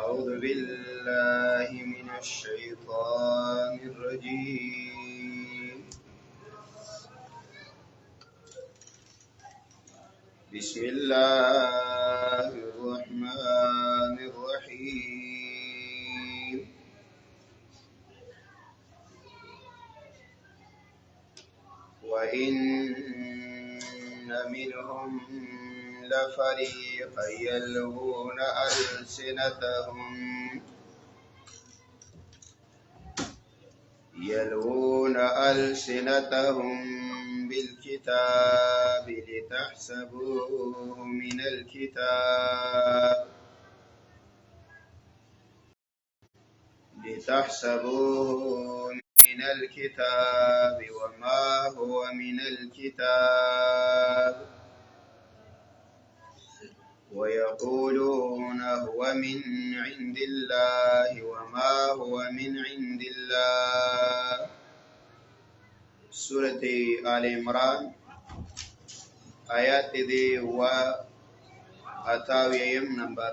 أعوذ بالله من الشيطان الرجيم. بسم الله الرحمن الرحيم. وإن منهم لفريقا يلوون ألسنتهم بالكتاب لتحسبوه من الكتاب وما هو من الكتاب ويقولون هو من عند الله وما هو من عند الله. سورة آل عمران آیات دی و 88 نمبر.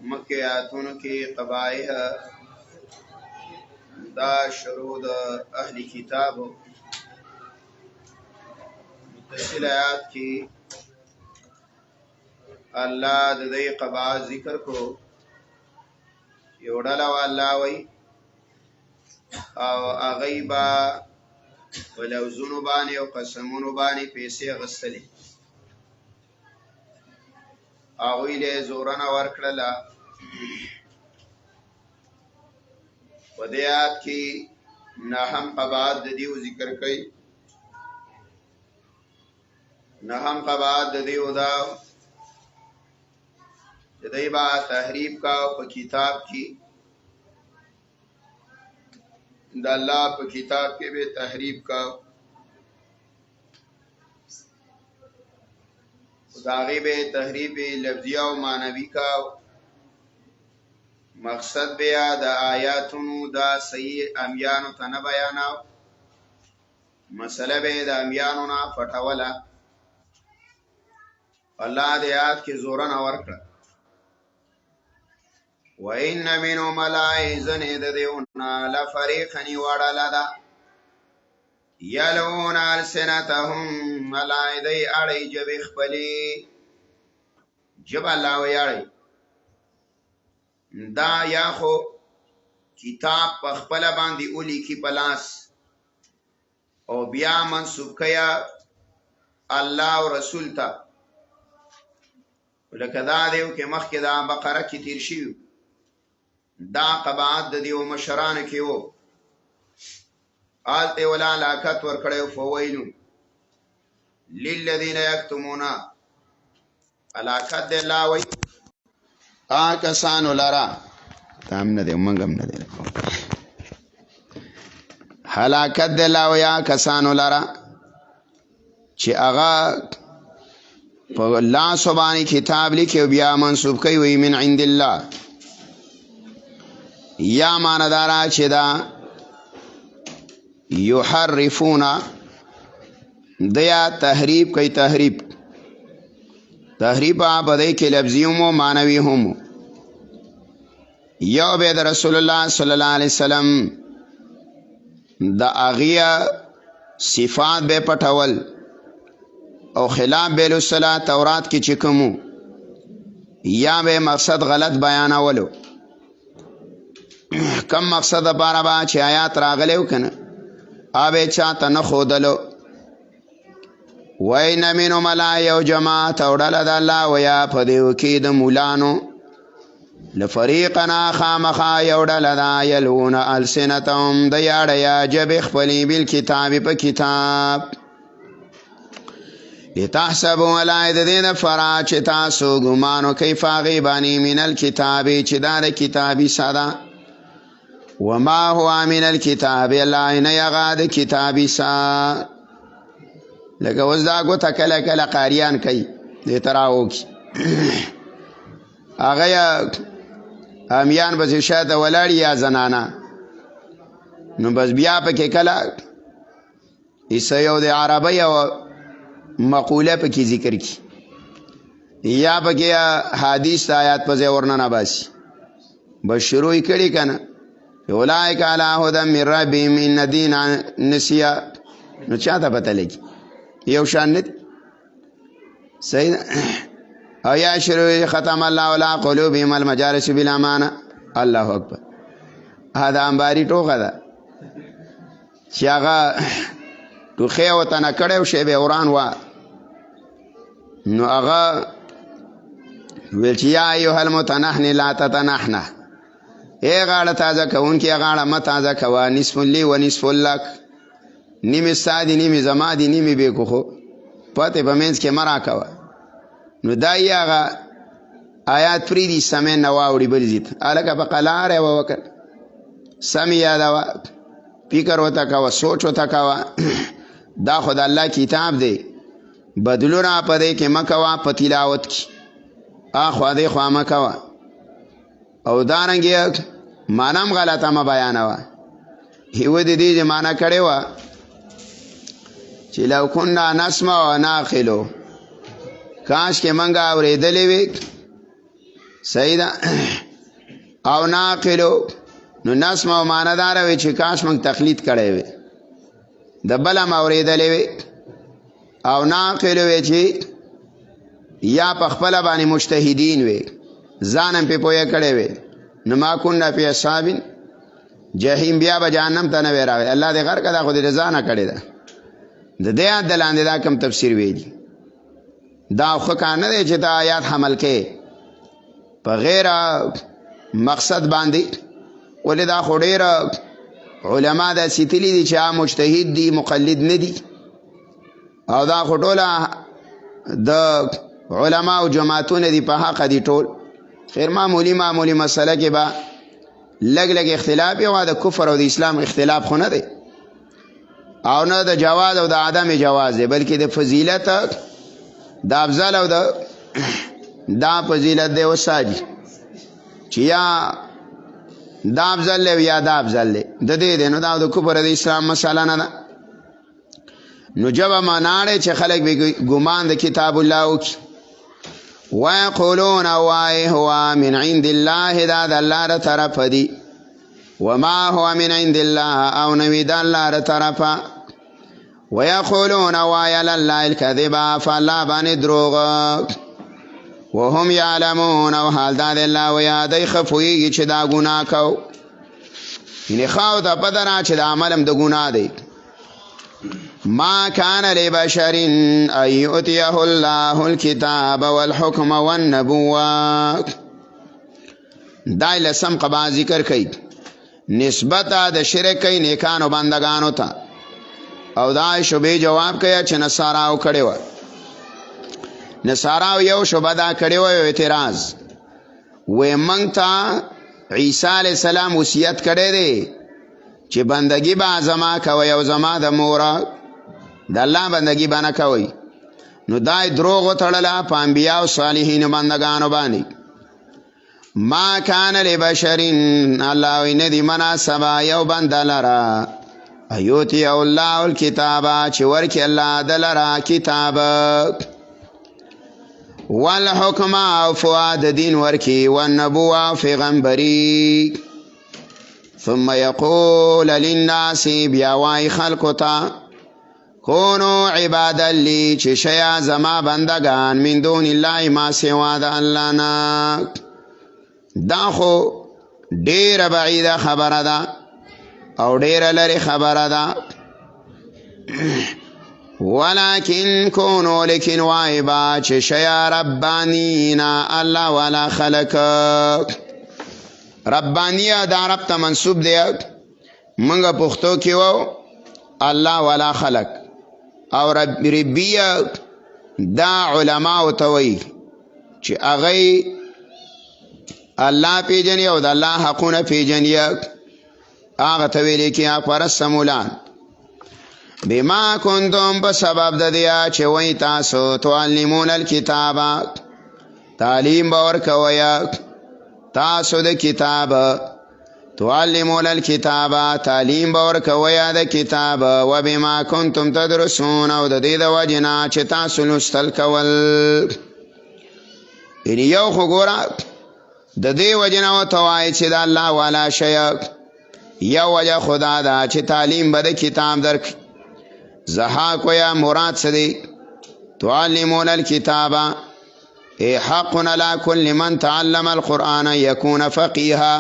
مکہ آیاتونو کی قبائح دا شروع دا اہل کتاب. متصل آیات کی اللہ د دې قبائح ذکر کو. یو ډله الله وی او اغیبا ولوزونو باندې او قسمونو باندې پیسې غستلې، هغوی له زورنه ورکړله. په دې آیات کې نهم قبائح د دیو ذکر کوي. نهم قبائح د دیو دا دای با تحریف کا په کتاب کې د الله په کتاب کې به تحریف کا داغه به تحریف لفظی او معنوي کا. مقصد بیا د آیاتونو دا صحیح امیانو ته نه بیاناو، مسله به د امیانو نه پټوله. الله دې آیات کې زورن ورکړه. وَإِنَّ مِنْهُمْ لَإِذًا يَدْعُونَ لَفَرِيقًا وَعَلَى يَلْوُونَ أَلْسِنَتَهُمْ مَلَائِدَي أَړَي جَبِ خپلې جب الله ویاړي. دا یا خو کتاب په خپل باندې اولی کی پلاس او بیا منسوب کیا الله او رسول ته. لکه دا دیو کې مخکې دا بقره کې تیر شي. دا قبائح د دیو مشران کې وو. آلته ولا لاکت ور کړو. فویل للذین یکتمون علاکت د الله وی کسانو لرا تام نه دی منګم نه دی هلاکت د الله وی کسانو لرا چې هغه په الله سبحانه کتاب لیکي او بیا منسوب کوي وی من عند الله. یا ماندارا چې دا یحرفون دیا تحریف کوي. تحریف آبادی کې لفظی هم و معنوی هم. یو بید رسول الله صلی الله علیه وسلم دا اغیه صفات بے پټول او خلاف بیلو صلاة تورات کی چکمو یا بے مقصد غلط بیانولو. کم مقصد پارا با چی آیات راغلیو کنه آبے چاہتا نخودلو. وَإِنَّ مِنْهُمْ لَا جماعت اوڑل دا اللہ ویا پدیو کی دا مولانو لفریقنا خامخا یوڑل دا یلون السنتهم دا یاڑیا جب اخپلی بالکتاب پا کتاب لتحسبوا علائد دین فرا چی تاسو گمانو کیفا غیبانی من الکتابی چی دا دا کتابی صدا وما هو من الكتاب الله نه یغاد کتابی سا. لکه وزدا کو تکل کل قاریان کوي دې تراو کی هغه امیان بس شاده ولاړ یا زنانا نو بس بیا پکې کله ایسه یو د عربی او مقوله پکې ذکر کی. یا پکې حدیث آیات په ځای ورننه باسي بس شروع یې کړي که نه اولئک علی هدی من ربهم ان الدین نسیه نو چا ته پته لګي یو شان نه دي صحیح او یا شروع ختم الله علی قلوبهم المجالس بالامانه الله اکبر دا انباري ټوکه ده چې هغه ټوخی ورته نه کړی و شی به وران وه نو هغه ویل چې یا ایها المتنحن لا تتنحنه ای غاړه تازه کوونکې غاړه مه تازه کوه نصف لی و نصف لک نیمې ستا دي نیمې زما دي نیمې بېکو خو پتې په منځ کې مه راکوه نو دا یې هغه آیات پرېږدي سمې نه واوړي بل ځي ته هلکه په قلاره یې ووکړ سم یادوه فکر ورته کوه سوچ ورته کوه دا خو د الله کتاب دی بدلونه په دې کې مه کوه په تلاوت کې اخوا دې خوا مه کوه او دارنګې معنی هم غلطه مه بیانوه هیوه د دې معنی کړې وه چې لو کنا نسمع و ناقلو کاش کې منګه اورېدلې وې صحیح ده او ناقلو نو نسمع و معنی داره وې چې کاش منګ تقلید کړی وې د بل هم اورېدلې وې او ناقلو وې چې یا په خپله باندې مجتهدین وې ځان هم پې پویه کړی وې نو ما کنا فی اصحاب جهیم بیا به جهنم ته نه وی راغی الله دې غر که دا خو دې د ځانه کړې ده د دې آیات د لاندې دا کم تفسیر ویلي دا ښه کار نه دی چې دا آیات حمل کې په غیر مقصد باندې ولې دا خو ډېره علما داسې تلي دي چې مجتهد دي مقلد نه دي او دا خو ټوله د علماء جماعتونه دي په حقه دي ټول خیر معمولی مسله کې به لږ لږ اختلاف یو د کفر او د اسلام اختلاف خو نه دی او نه د جواز او د عدم جواز دی بلکې د فضیلت د افضل او دا فضیلت دی وساجي چې یا دا افضل دی یا دا افضل دی د دې دی نو دا د کفر او د اسلام مسله نه ده نو جبه مناړې چې خلک به ګمان د کتاب الله وکړي ويقولون وای هو من عند الله دا د الله ر طرف دی وما هو من عند الله او نوی د الله ر طرفه ويقولون وای لله الكذب فالله باندې دروغ وهم يعلمون او حال دا د الله ویا دی خفویږي چې دا ګناه کو یعنی خاو ته پته نه چې د عملم د ګناه دی ما كان لبشر أن يؤتيه الله الكتاب والحكم والنبوة دای لسم قبا ذکر کئی نسبت د شرک کئی نیکانو بندگانو تا او دای شبه جواب کیا چې نصاراو کړي و نصاراو یو شبه دا کړي و اعتراض و منګ تا عیسی علی السلام وصیت کړي دی چې بندگی با زما کوي او زما د مور د الله بندگی باندې کوي نو دای دروغ وتړله په انبیاء او صالحین بندگانو باندې ما کان لبشر الله وی ندی مناسبه یو بندلرا ایوتی الله الکتاب چې ورکی الله دلرا کتاب والحکم او فؤاد دین ورکی والنبوه پیغمبری ثم يقول للناس بیاوای خلقتا کونو عبادا لی چه شیا زما بندگان من دون الله ما سوا دا اللہ نا دا خو دیر بعید خبر دا او دیر لری خبر دا ولیکن کونو لیکن وائبا چه شیا ربانینا اللہ والا خلق ربانیه دا رب تا منصوب دی منگا پختو کیو الله والا خلق او ربیه دا علماء توی چې اغی الله پیجنی او دا الله حقونه پیجنی آغا تویلی که اکبر سمولان بما کنتم بسبب دا دیا چه وی تاسو تعلمون الكتابا تعلیم باور کویا تاسو د کتاب تعلمون الكتاب تعلیم باور کویا د کتاب و بما کنتم تدرسون او د دې د وجنا چې تاسو لوستل کول ان یو خو ګوره د دې وجه نه ورته وایي چې د الله والا شی یو وجه خدا ده چې تعلیم به د کتاب درکړي. ضحاک ویا مراد څه دی؟ تعلمون الکتاب ای حق علی کل من تعلم القرآن یکون فقیها.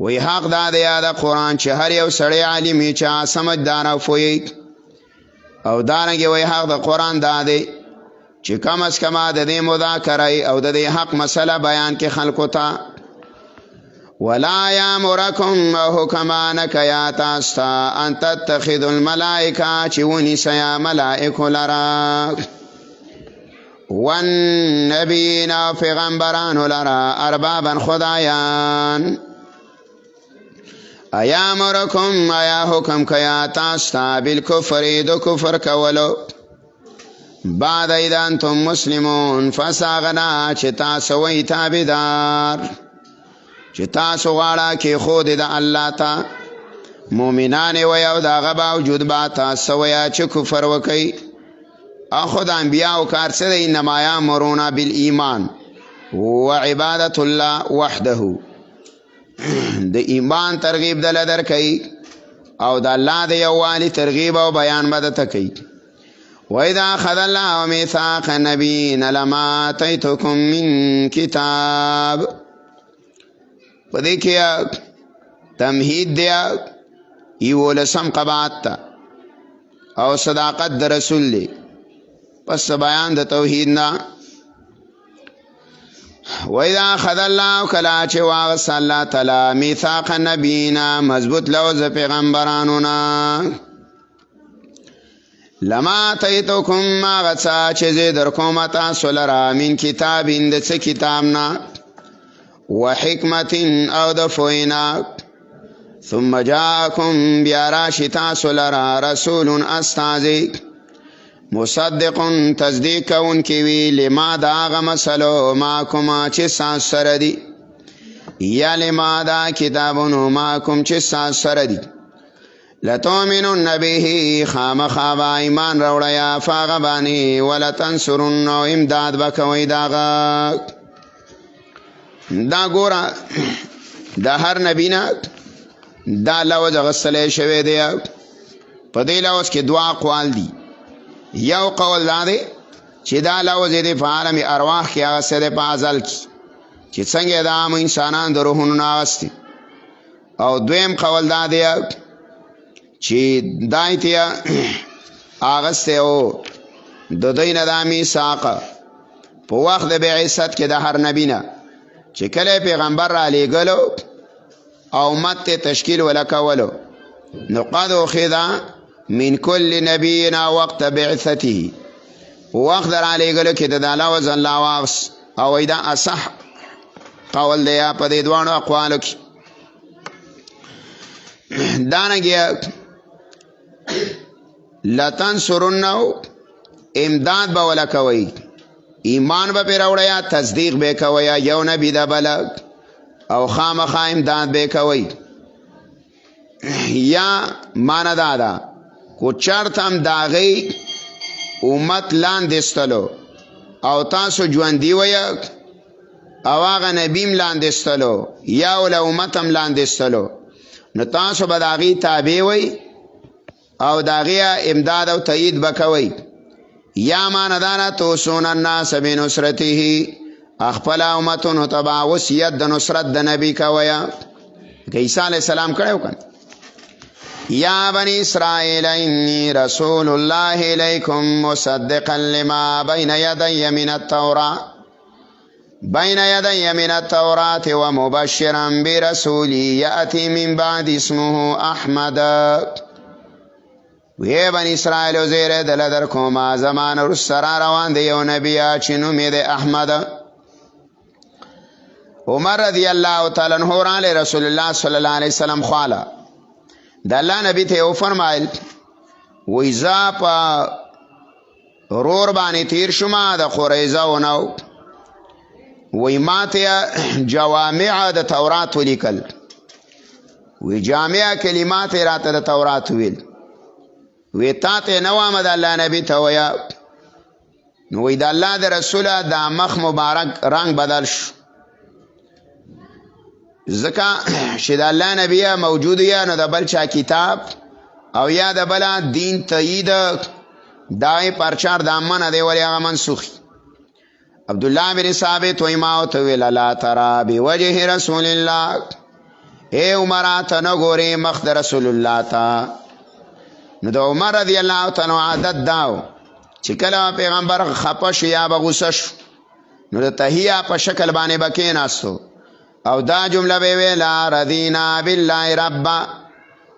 وی حق دا دی د قرآن چې هر یو سړی عالم وي چې سمجدار او پوهیږي. او دارنګې وی حق د قرآن دا دی چې کم از کم د دې مذاکره او د دې حق مسله بیان کې خلکو ته. ولا یامرکم حکمان کیا تاستا ان تتخذوا الملائکه چې ونیسئ ملائکو لرا والنبیین او پیغمبرانو لرا اربابا خدایان. ایامرکم ایا حکم کیا تاستا بالکفر دو کفر کولو بعد اذا انتم مسلمون فساغنا چې تاسو وی تابعدار چې تاسو غواړه کې خود د الله ته مؤمنان وي او دغه باوجود با تاسو ویا چې کفر وکي. اخو د انبیاء کار څه دی؟ انما یامرون بالایمان وعبادت الله وحده. د ایمان ترغیب دل درکوي او د الله د یووالي ترغیب او بیان به درته کوي. وَإِذَا أَخَذَ اللَّهُ مِيثَاقَ النَّبِيِّينَ لَمَا آتَيْتُكُم مِّن کتاب. په دې کې تمهید دی یولسم قباحت ته او صداقت د رسول دی پس بیان د توحید نه. وَإِذَا أَخَذَ اللَّهُ کله چې واغسته الله تعالی میثاق النبیین مضبوط لوز پیغمبرانو نه لما آتیتکم هغه څه چې زه درکوم تاسو لره من کتاب د څه کتاب نه وحکمت او د فوینا ثم جاءکم بیا راشي تاسو لره رسول استازی مصدق تصدیق کوونکی وي لما د هغه مسلو ما کومه چې ستاسو سره دي یا لما دا کتابونو ما کوم چې ستاسو سره دي لتؤمنن به خامخا به ایمان راوړی په هغه باندې ولتنصرن او امداد به کوئ د هغه. دا ګوره د هر نبی نه دا لوز اغوستلی شوی دی. په دې لوز کې دوه اقوال دي. یو قول دا دی چې دا لوز یې په عالم ارواح کې اغوستی دی په ازل کې چې څنګه د عامو انسانان د روحونو نه اغوستي. او دویم قول دا دی چې دای ته اغوستی او د دوی نه دا میثاق په وخت د بعثت کې د هر نبی نه چې کله پیغمبر را لیږلو او امت ته تشکیل ولکولو نو قد اخذ من کل نبی وقت بعثته وقت را لیږلو کې د الله وزن الله واغس او دا اصح قول دی په دې دوانو اقوالو کې. دانګي لتنصرنه امداد به ولکوي ایمان به پیراوړیا تصدیق به کوي یو نبی د بل او خامخا امداد به کوي. یا معنا دادا کو چرتم داغي امت لاندې استلو او تاسو ژوندۍ وای او هغه نبیم لاندې استلو یا ول امتم لاندې استلو نو تاسو به داغي تابع وای او داغي امداد او تایید وکوي. یا ماندانا توسون الناس بنصرته اخپل امتونو تبع وصیت د نصرت د نبی کویا که عیسی علیہ السلام کړو کن. یا بنی اسرائیل انی رسول الله الیکم مصدقا لما بین یدی من التوراة ومبشرا برسول یأتی من بعد اسمه احمد. وی بنی اسرائیل و زیر دل در کوما زمان رسرا روان دی یو نبی چې نوم یې دی احمد. عمر رضی الله تعالی عنہ علی رسول الله صلی الله علیه وسلم خواله د الله نبی ته او فرمایل وی ز په رور باندې تیر شوم د قریظه ونو وی ماته جوامع د تورات ولیکل وی جامع کلمات راته د تورات ویل وی تا ته نو آمد الله نبی ته ویا نو وی د الله د رسوله دا مخ مبارک رنگ بدل شو ځکه چې د الله نبی موجود یا نو د بل چا کتاب او یا د بل دین تایید دای پرچار دامن دی ولی هغه منسوخ عبدالله بن ثابت وی ما تو ویل لا ترى بوجه رسول الله اے عمر ته نه ګورې مخ د رسول الله ته نو د عمر رضی الله تعالی عادت داو چې کله پیغمبر خپه شو یا به غوسه شو نو د تحیه په شکل باندې بکیناستو او دا جمله به ویلا رضینا بالله ربا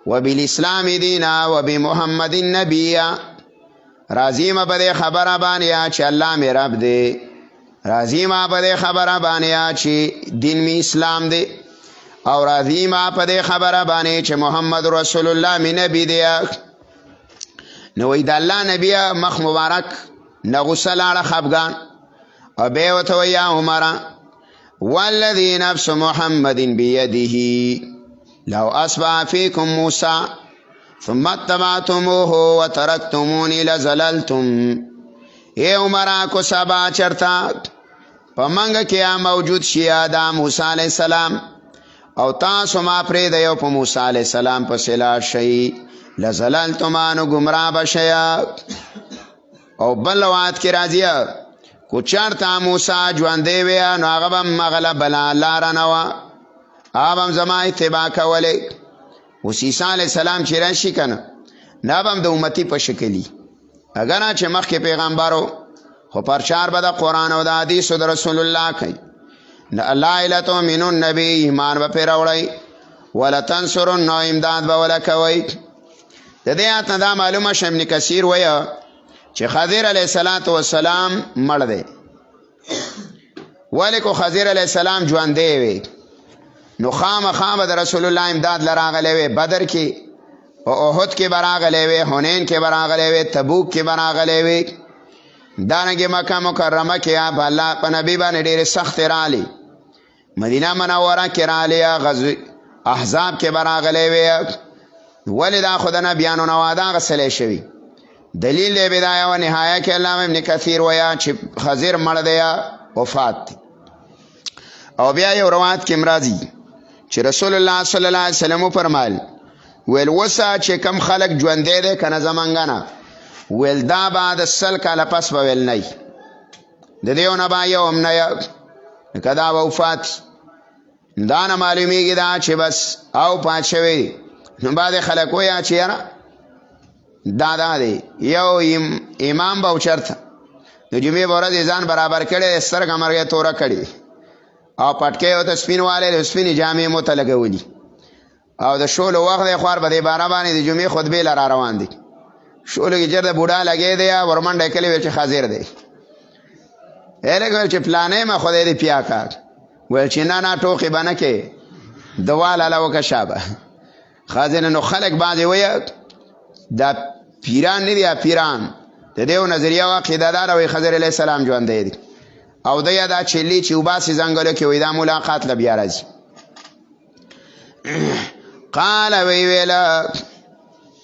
وبالاسلام دینا وبمحمد النبی راضی ما په خبره باندې چې الله مې رب دی راضی ما په خبره باندې چې دین می اسلام دی او راضی ما په خبره باندې چې محمد رسول الله می نبی دی نو وی د الله نبی مخ مبارک نغسل علی خفغان او به وته یا عمر والذي نفس محمد بيده لو اصبح فيكم موسى ثم اتبعتموه وتركتموني لزللتم اے عمر کو سبا چرتا پمنګ کیا موجود شیا دا موسی علیہ السلام او تاسو ما پرې د یو په موسی علیہ السلام په سلا شي لزللتم انو گمراه بشیا او بلوات کی راضیه کو چرتا موسی ژوندې ویا نو هغه مغله بلا لار نه وا ابم زما اتباع کوله عیسی علیہ السلام چې راشي کنه نابم د امتی په شکلی اگر نه چې مخکې پیغمبرو خو پرچار به د قرآن او د حدیثو د رسول الله کوي نه الله الا تؤمنون نبی ایمان به پرې راوړی ولا تنصرن امداد به ولا کوي د دې آیت نه دا معلومه شه ابن کثیر وایي چې خضر علیه السلام مړ دی ولې کو خضر علیه السلام ژوندی وي نو خامخا د رسول الله امداد لراغلی وي بدر کې او احد کې براغلی وي حنین کې براغلی وي تبوک کې براغلی وي دارنګې مکه مکرمه کې الله په نبی باندې ډېرې سختې رالی مدینه منوره کې رالی غزوه احزاب کې براغلی وي ولې دا خو د نبیانو نه واده اخیستلی شوي دلیل دی بدایه و نهایه کې علامه ابن کثیر وایي چې خضر مړ دی وفات دی او بیا یو روایت کې راځي چې رسول الله صلی الله علیه وسلم فرمایل ویل وسه چې کم خلق ژوندې دی کنه زمونږ نه ویل دا بعد سل کاله پس به ویل نه د دې نه با یو هم نه کدا وفات دا نه معلومیږي دا چې بس او پات شوی نو بعد خلق ویا چې یاره دا دی یو امام به چرته د جمعې په ورځ ځان برابر کړی سترګه مرګه توره کړي او پټکې او ته سپینواله د سپینې جامې مو ته لګولي او د شولو وخت دی خوار به دی باره باندې د جمعې خطبې لره روان دي شولو کې جر د بوډا لګې دی ورمنډه کلی ویل چې حاضر دی هلک ویل چې پلانې ما خدای دې پیا کا ویل چې نه ټوقې به نه کې دوال علا وکه شابه خازن نو خلق بعضې وایي دا پیران نه دي پیران د دې نظریه او عقیده دار وایي خضر علیه السلام ژوندی دی او د یا دا چلی چې وباسي ځنګلو کې وایي دا ملاقات له بیا راځي قال وی ویلا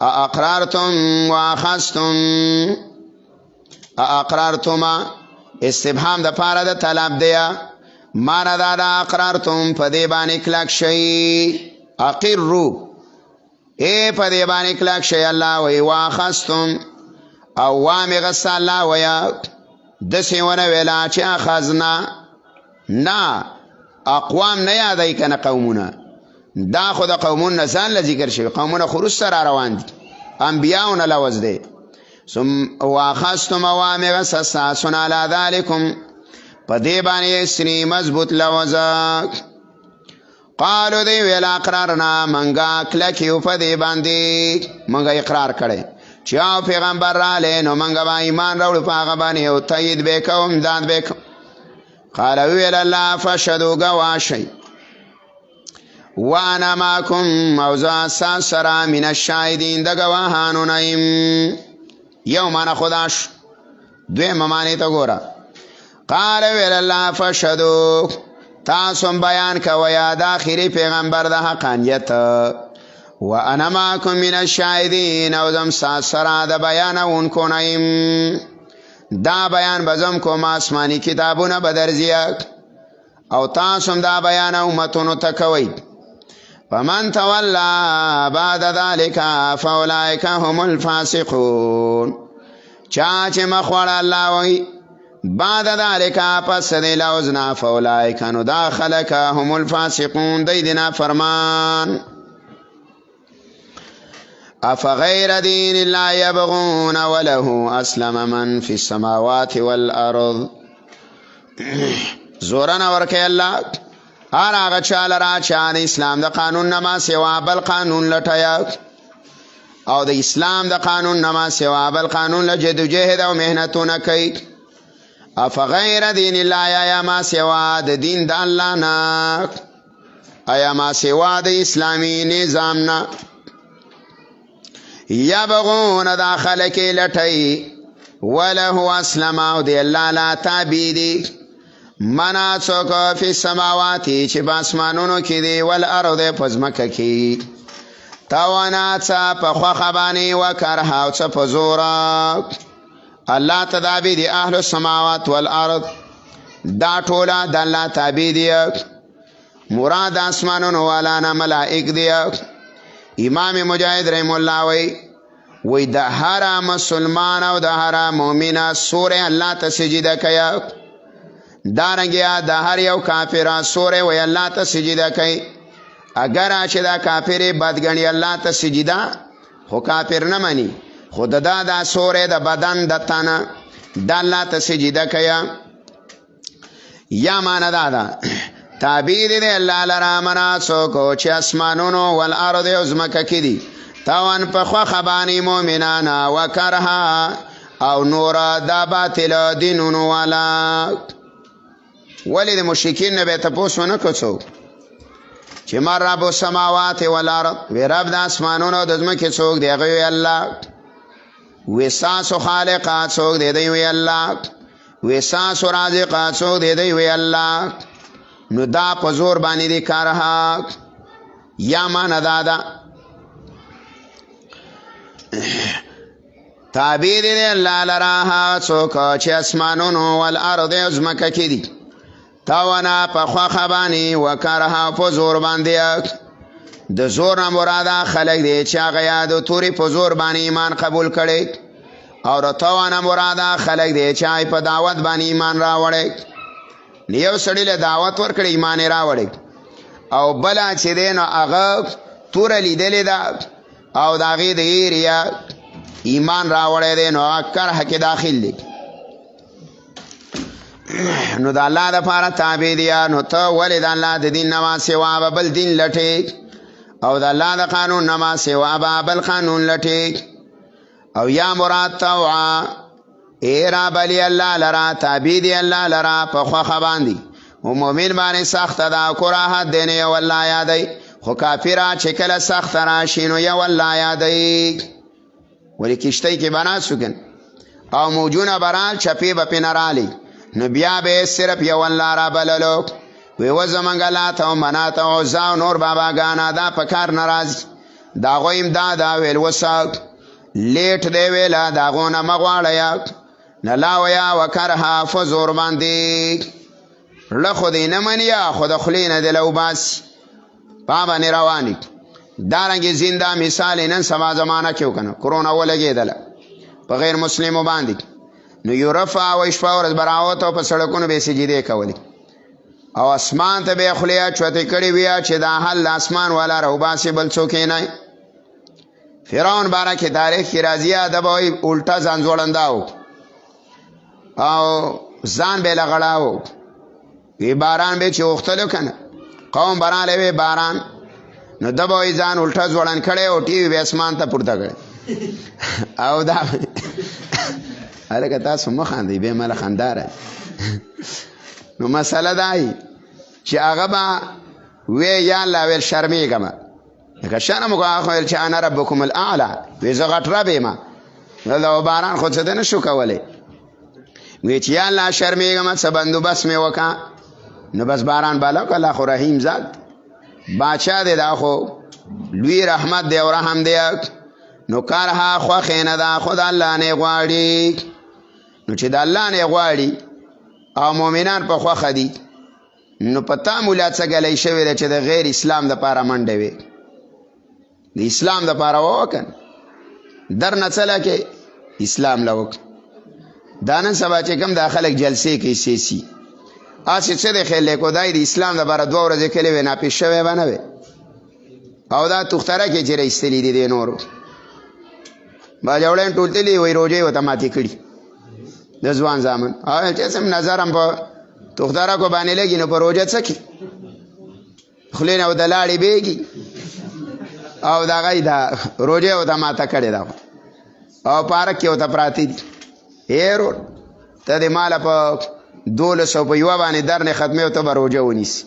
اقرارتم واخذتم اقرارتما استفهام د پاره د طلب دی معنا دا اقرارتم په دې باندې کلک شي اقروا اے په دې باندې کلک شي الله وی واخذتم او وامه غس الله ویا د سیونه ویلا چې اخذنا نا اقوام نه یادای کنه قومونه دا خود قومون نزان لذکر شوی قومون خروج سر روان دی انبیاؤن لوز دی واخستم اوامر سساسون علی ذالکم پا دیبانی سنی مضبوط لوزاک قالو دی ویل اقرارنا منگا کلکیو پا دیبان دی منگا اقرار کرده چیاو پیغمبر را لینو منگا با ایمان روڑو پا غبانی او تایید بیکو امداد بیکو قالو ویل اللہ فشدو گواشی وانا ماکم موضوع ساسرا من الشاهدین دا گواهانو نیم یو مانا خداش دوی ممانی تا گورا قال ویل اللہ فشدو تاسم بیان کویا دا آخری پیغمبر دا حقانیت وانا ماکم من الشاهدین او دم ساسرا دا بیان اونکو نیم دا بیان بزم کوم آسمانی کتابونه بدرځي او تاسو هم دا بیان امتونو ته کوئ. فمن تولا بعد ذلك فاولئک هم الفاسقون. چا چې مخ وړ الله وایي بعد ذلك پس د لوزنا فاولئک نو دا خلک هم الفاسقون دی دینا فرمان. افغیر دین الله یبغون وله اسلم من فی السماوات والارض. زورن ورکه الله هر هغه چاله را چې د اسلام د قانون نه ما سوا بل قانون لټیا او د اسلام د قانون نه ما سوا بل قانون له جدوجهد او مهنتونه کوي. افغیر دین الله یا ما سوا د دین د الله نه ایا ما سوا د اسلامی نظام نه یبغون دا خلق لټی وله اسلم او دی الله لا تابع دی مناسک فی السماواتی چې باسمانونو کې دی والارض پزمکه کې توانات په خوخه باندې وکره او څه په زور الله تدابیر دی اهل السماوات والارض دا ټوله د الله تابع دی. مراد اسمانونو والا نه ملائک دی. امام مجاهد رحم الله وی د هر مسلمان او د هر مؤمن سوره الله ته سجده کوي. دارنګه د هر یو کافر سوره وی الله ته سجده کوي. اگر چې دا کافر بدګنی الله ته سجده خو کافر نه مانی خود دا سوره د بدن د تنه د الله ته سجده کوي. یا معنا دا تعبیر دی الله لرا مناسکو چې اسمانونو والارض عظمک کې دي تاوان په خوخه باندې مؤمنان وکرها او نور دا باطل دینونو والا. ولی د مشرکین نه به تاسو نه کوڅو چې مر رب السماوات والارض وی رب د اسمانونو د ځمکې څوک دی هغه الله. وساسو خالقات څوک دی دی الله. وساسو رازقات څوک دی دی الله. نو دا په زور باندې دی کارها. یا معنا دا تعبیر دی الله لراها څوک چې اسمانونو والارض عظمک کې دي تاوانا په خوخه باندې وکرها په زور باندې. د زور نه مراده خلک دی چې هغه یاد توري په زور باندې ایمان قبول کړي او د تاوانا مراده خلک دی چې په دعوت باندې ایمان راوړي. نیو سړی له دعوت ورکړي ایمان راوړي او بلا چې دی نو هغه تور لیدلې ده او د هغې د ایریا ایمان راوړی دی نو هغه کرحه کې داخل دی. نو د الله دپاره تابع دی. نو ته ولې د الله د دین نه ما سوا به بل دین لټې او د الله د قانون نه ما سوا به بل قانون لټې. او یا مراد توعا ایرا بلی الله لرا تابع دی الله لرا په خوخه باندې او مؤمن باندې سخت ده کراهت دی نه یو الله یادی خو کافره چې کله سخت راشي نو یو الله یادی. ولی کشتی کې بنا سکن او موجونه برال چپی به پې نه رالی نو بیا به صرف یو الله را بللو. وی و زمونږ لات او منات او عزا او نور باباګانه دا په کار نه راځي. د هغوی امداده ویل وسه لیټ دی ویله د هغو نه مه غواړئ نه لاویا وکرها په زور باندې له خو دی نه مني خو د خولې نه دی له وباسي په باندې رواني. دارنګې زنده مثال نن سبا زمانه کې وکنه کرونا ولګېدله په غیر مسلمو باندې نو یو رفع او شپه ورځ به راوته او په سړکونو به یې سجدې کولې او اسمان ته به یې خولې اچوتې کړې وي چې دا حل اسمان والا راوباسي بل څوک یې نه. فرعون باره کې تاریخ کې راځي د به وایي الټه ځان ځوړنده او ځان به لغړاو وی باران به چې وختلو کنه قوم براله وی باران نو د به ځان الټه ځوړن کړي او ټي وی اسمان ته پورته کړي او دا هغه تاسو مخاندې به مل خنداره. نو مسله دای چې هغه با وی یا الله ول شرمېږم که شرم کوه ویل چې انا ربکم الاعلى وی زه غټ رب یم نو باران خو څه نه شو کولی وی چې یا الله شرمېږم څه بندوبست مې وکړه نو بس باران بالا که الله خو رحیم ذات باچا دی دا خو لوی رحمت دی او رحم دی نو کارها خوښې نه ده خو د الله نه غواړي. نو چې د الله نه غواړي او مؤمنان په خوښه دي نو په تا مولا څه ګلی شوې ده چې د غیر اسلام دپاره منډه وي د اسلام دپاره ووکن در نه څه لکې اسلام له وکړه دا نن سبا چې کوم دا خلک جلسې کوي سیاسي هسې څه دی خیال لیکو دای د اسلام دپاره 2 ورځې کلې وې ناپېښ شوی به نه وې او دا تختره کې چې رایستلي دي د نورو باجوړیان ټول تلي وایي روژې ورته ماتې کړي د ځوان زامن او چې سم نظر هم په تختره کو باندې لګي نو په روژه څه کې خولې نه د لاړې بیږي او دغه یې دا روژې ورته ماته کړې ده او پارک کې ورته پراته دي هېرو ته د ماله په 1200 په یوه باندې در نه ختمې او ته به روژه ونیسي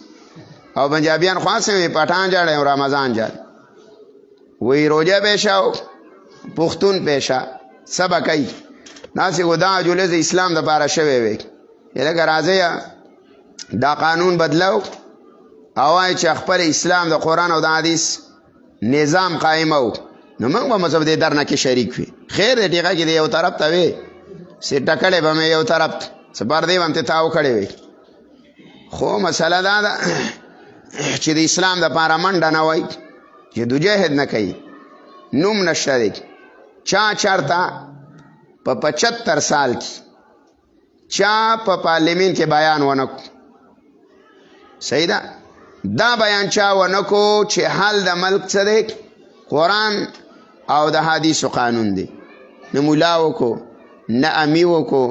او پنجابیان خاصې وي پټان جاړی او رمضان جاړی وی روژه پیشه او پښتون پیشه څه به کوي داسې خو دا جلوس د اسلام دپاره شوی وی لکه راځئ دا قانون بدلو او وایي چې خپل اسلام د قرآن او د حدیث نظام قایمو نو موږ به مذهب د در نه کې شریک وي خیر د ټیغه کې د یو طرف ته وي سټه کړې به مې یو طرف ته څه پر دې به هم ته تاو کړې وي خو مسله دا ده چې د اسلام دپاره منډه نه وای جدوجهد نه کوي نوم نشته دی چا چرته په 75 سال کې چا په پارلیمنت کې بیان ونه کو صحیح ده دا بیان چا ونه کو چې حل د ملک څه دی قرآن او د حدیثو قانون دی نه مولا وکو نه امی وکو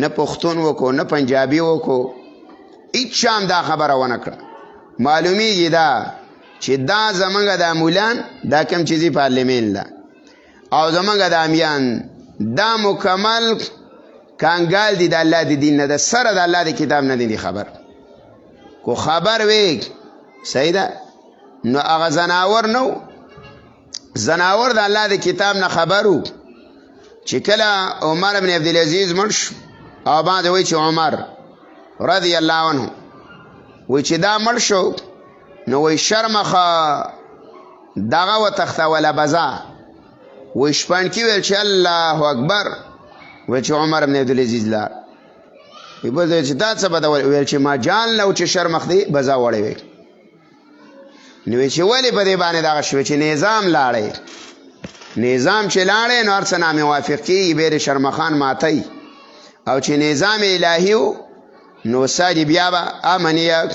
نه پښتون وکو نه پنجابي وکو هیڅ شام دا خبره ونه کړه معلومیږي دا چې دا زمونږ د مولان دا کم چیزی پارلیمنت ده او زمونږ د امیان دا مکمل کانګال دي د الله د دین نه د سره د الله د کتاب نه دي خبر کو خبر وی صحیح ده نو هغه زناور نو زناور د الله د کتاب نه خبرو چې کله عمر بن عبدالعزیز مړ شو او بعد وی چې عمر رضی الله عنه وی چې دا مړ شو نو وی شرمخه دغه وتخته ولا بزا وی شپانکی ویل چې الله اکبر وی چې عمر بن عبدالعزیز لا وی بل چې دا څه بده ویل چې ما جان لو چې شرمخ دی بزا وړي وی نو چې ولی په دې باندې دغه شو چې نظام لاړې نظام چې لاړې نو هر څه نامې موافق کېږي بیر شرمخان ماتی او چې نظام الهي و نو ساجي بیا به امنیه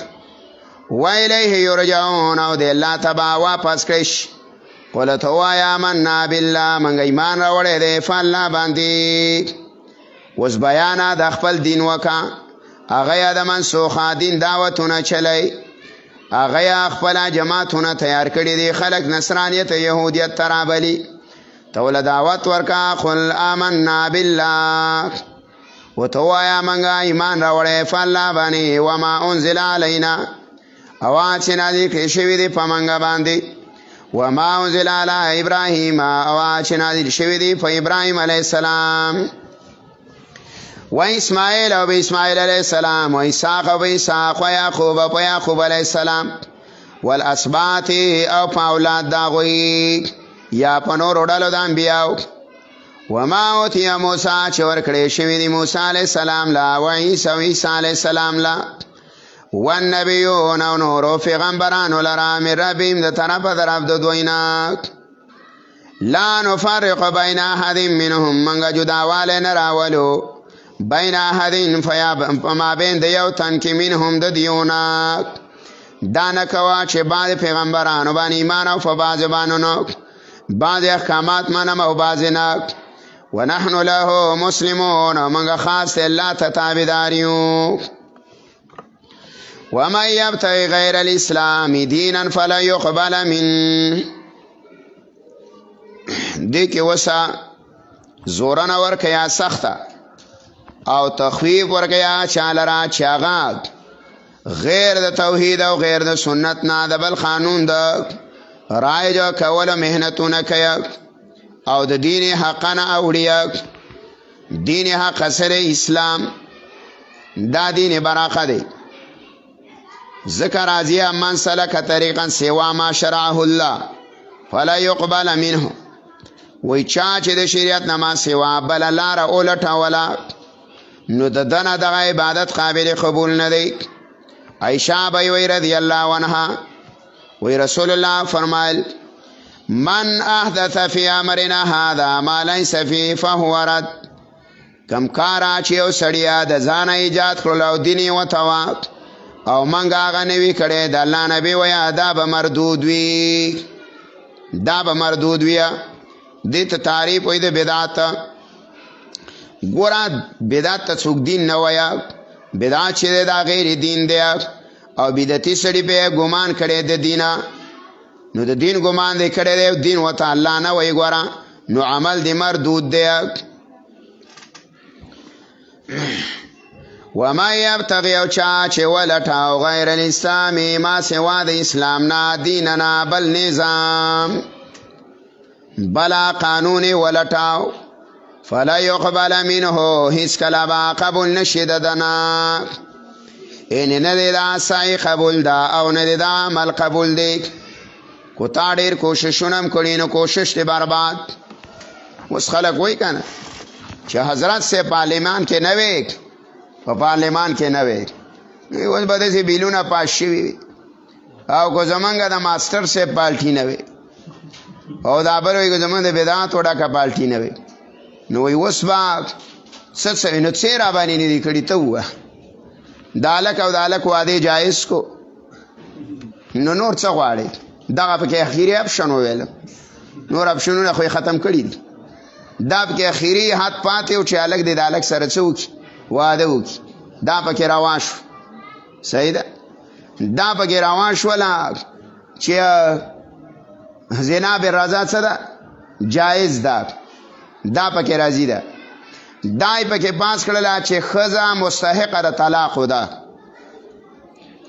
ویلیه یرجعون او د الله تبا واپس کړش قل تو وایا آمنا بالله منګ ایمان راوړی دی په الله باندې اوس بیانه د خپل دین وکا هغه یا د منسوخه دین دعوتونه چلی هغه یا خپل جماعتونه تیار کړي دي خلک نصرانیت یهودیت ترابلی توله دعوت ورکا قل آمنا بالله وتوایا منګه ایمان راوړی په الله باندې وما انزل علینا او چې نازل کړي شوي دي په منګه باندې وما انزل علی ابراهیم او چې نازل شوي دي په ابراهیم علیه السلام و اسماعیل او اسماعیل علیه السلام و اسحاق او اسحاق و یعقوب او یعقوب علیه السلام والاسباط او په اولاد د هغوی یا په نورو ډلو د انبیاو وما اوتی موسی چې ورکړی شوي دي موسی علیه السلام لا و عیسی او عیسی علیه السلام لا والنبیون او نورو پیغمبرانو لرا من ربهم د طرفه د دوی نه لا نفرق بین احد منهم منګه جداوالی نه راولو بین احد فما بین د یو تن کې منهم د دیو نه دا نه کوه چې بعض پیغمبرانو باندې ایمان او په بعضې باندې نه بعضې احکامات منم او بعضې نه ونحن له مسلمون منګه خاص الله ته تابعدار یو ومن یبتغی غیر الاسلام دینا فلا یقبل منه دې کې وسه زورنه ورکیا سخته او تخویف ورکیا چاله را چې هغه غیر د توحید او غیر د سنت نه د بل قانون د رایج کول مهنتونه کوي او د دین حق نه اوړي دین حق سره اسلام دا دین براخه دی ذکر ازیا من سلک طریقا سوا ما شرعه الله فلا يقبل منه وی چا چې د شریعت نه ما سوا بل لار اولټه ولا نو د دنه دغه عبادت قابل قبول نه دی. عائشہ بی وی رضی الله عنها وی رسول الله فرمایل من احدث فی امرنا هذا ما ليس فيه فهو رد. کم کارا چې یو سړی د ځان ایجاد کړل او دیني وتوا او منګه هغه نوي کړي د الله نبی ویا دا به مردود وي، دا به مردود وي. دې ته تعریف وي د بدعت. ګوره بدعت ته څوک دین نه ویا، بدعت چې دا غیر دین دی او بدعتي سړي به ګمان کړي د دینه، نو د دین ګمان دی کړي دی دین وته الله نه وی ګوره، نو عمل دی مردود دی. وما یبتغی او چا چې ولټاو غیر الاسلامي ما سوا د اسلام نه دیننا بل نظام بلا قانون ولټاو فلا يقبل منه هیڅ کله به قبول نشي ددنه. ان نه دی دا سعی قبول دا او نه دی دا عمل قبول دی. کو تا ډېر کوششونه هم کړي نو کوشش دی برباد. اوس خلک وایي که نه چې حضرت سے پارلیمان کې نه وی، په پارلیمان کې نه وی، اوس به داسې بیلونه پاس شوي وي او که زمونږ د ماسټر صاحب پالټي نه وي او دا بل وایي که زمونږ د بدعتو ډکه پالټي نه وي، نو وایي اوس به څه څه نو څه را باندې نه دي کړي ته ووایه. د هلک او د هلک واده جایز کو نو نور څه غواړې؟ دغه پکې اخیري اپشن وویل، نور اپشنونه خو یې ختم کړي دي. دا پکې اخیري حد پاتې و چې هلک دې د هلک سره څه وکړي؟ واده وکړي. دا پکې روان شو. صحیح ده؟ دا پکې روان شوله چې زنا بالرضا څه ده؟ جایز ده. دا پکې راځي ده. دا یې پکې پاس کړله چې ښځه مستحقه د طلاقو ده.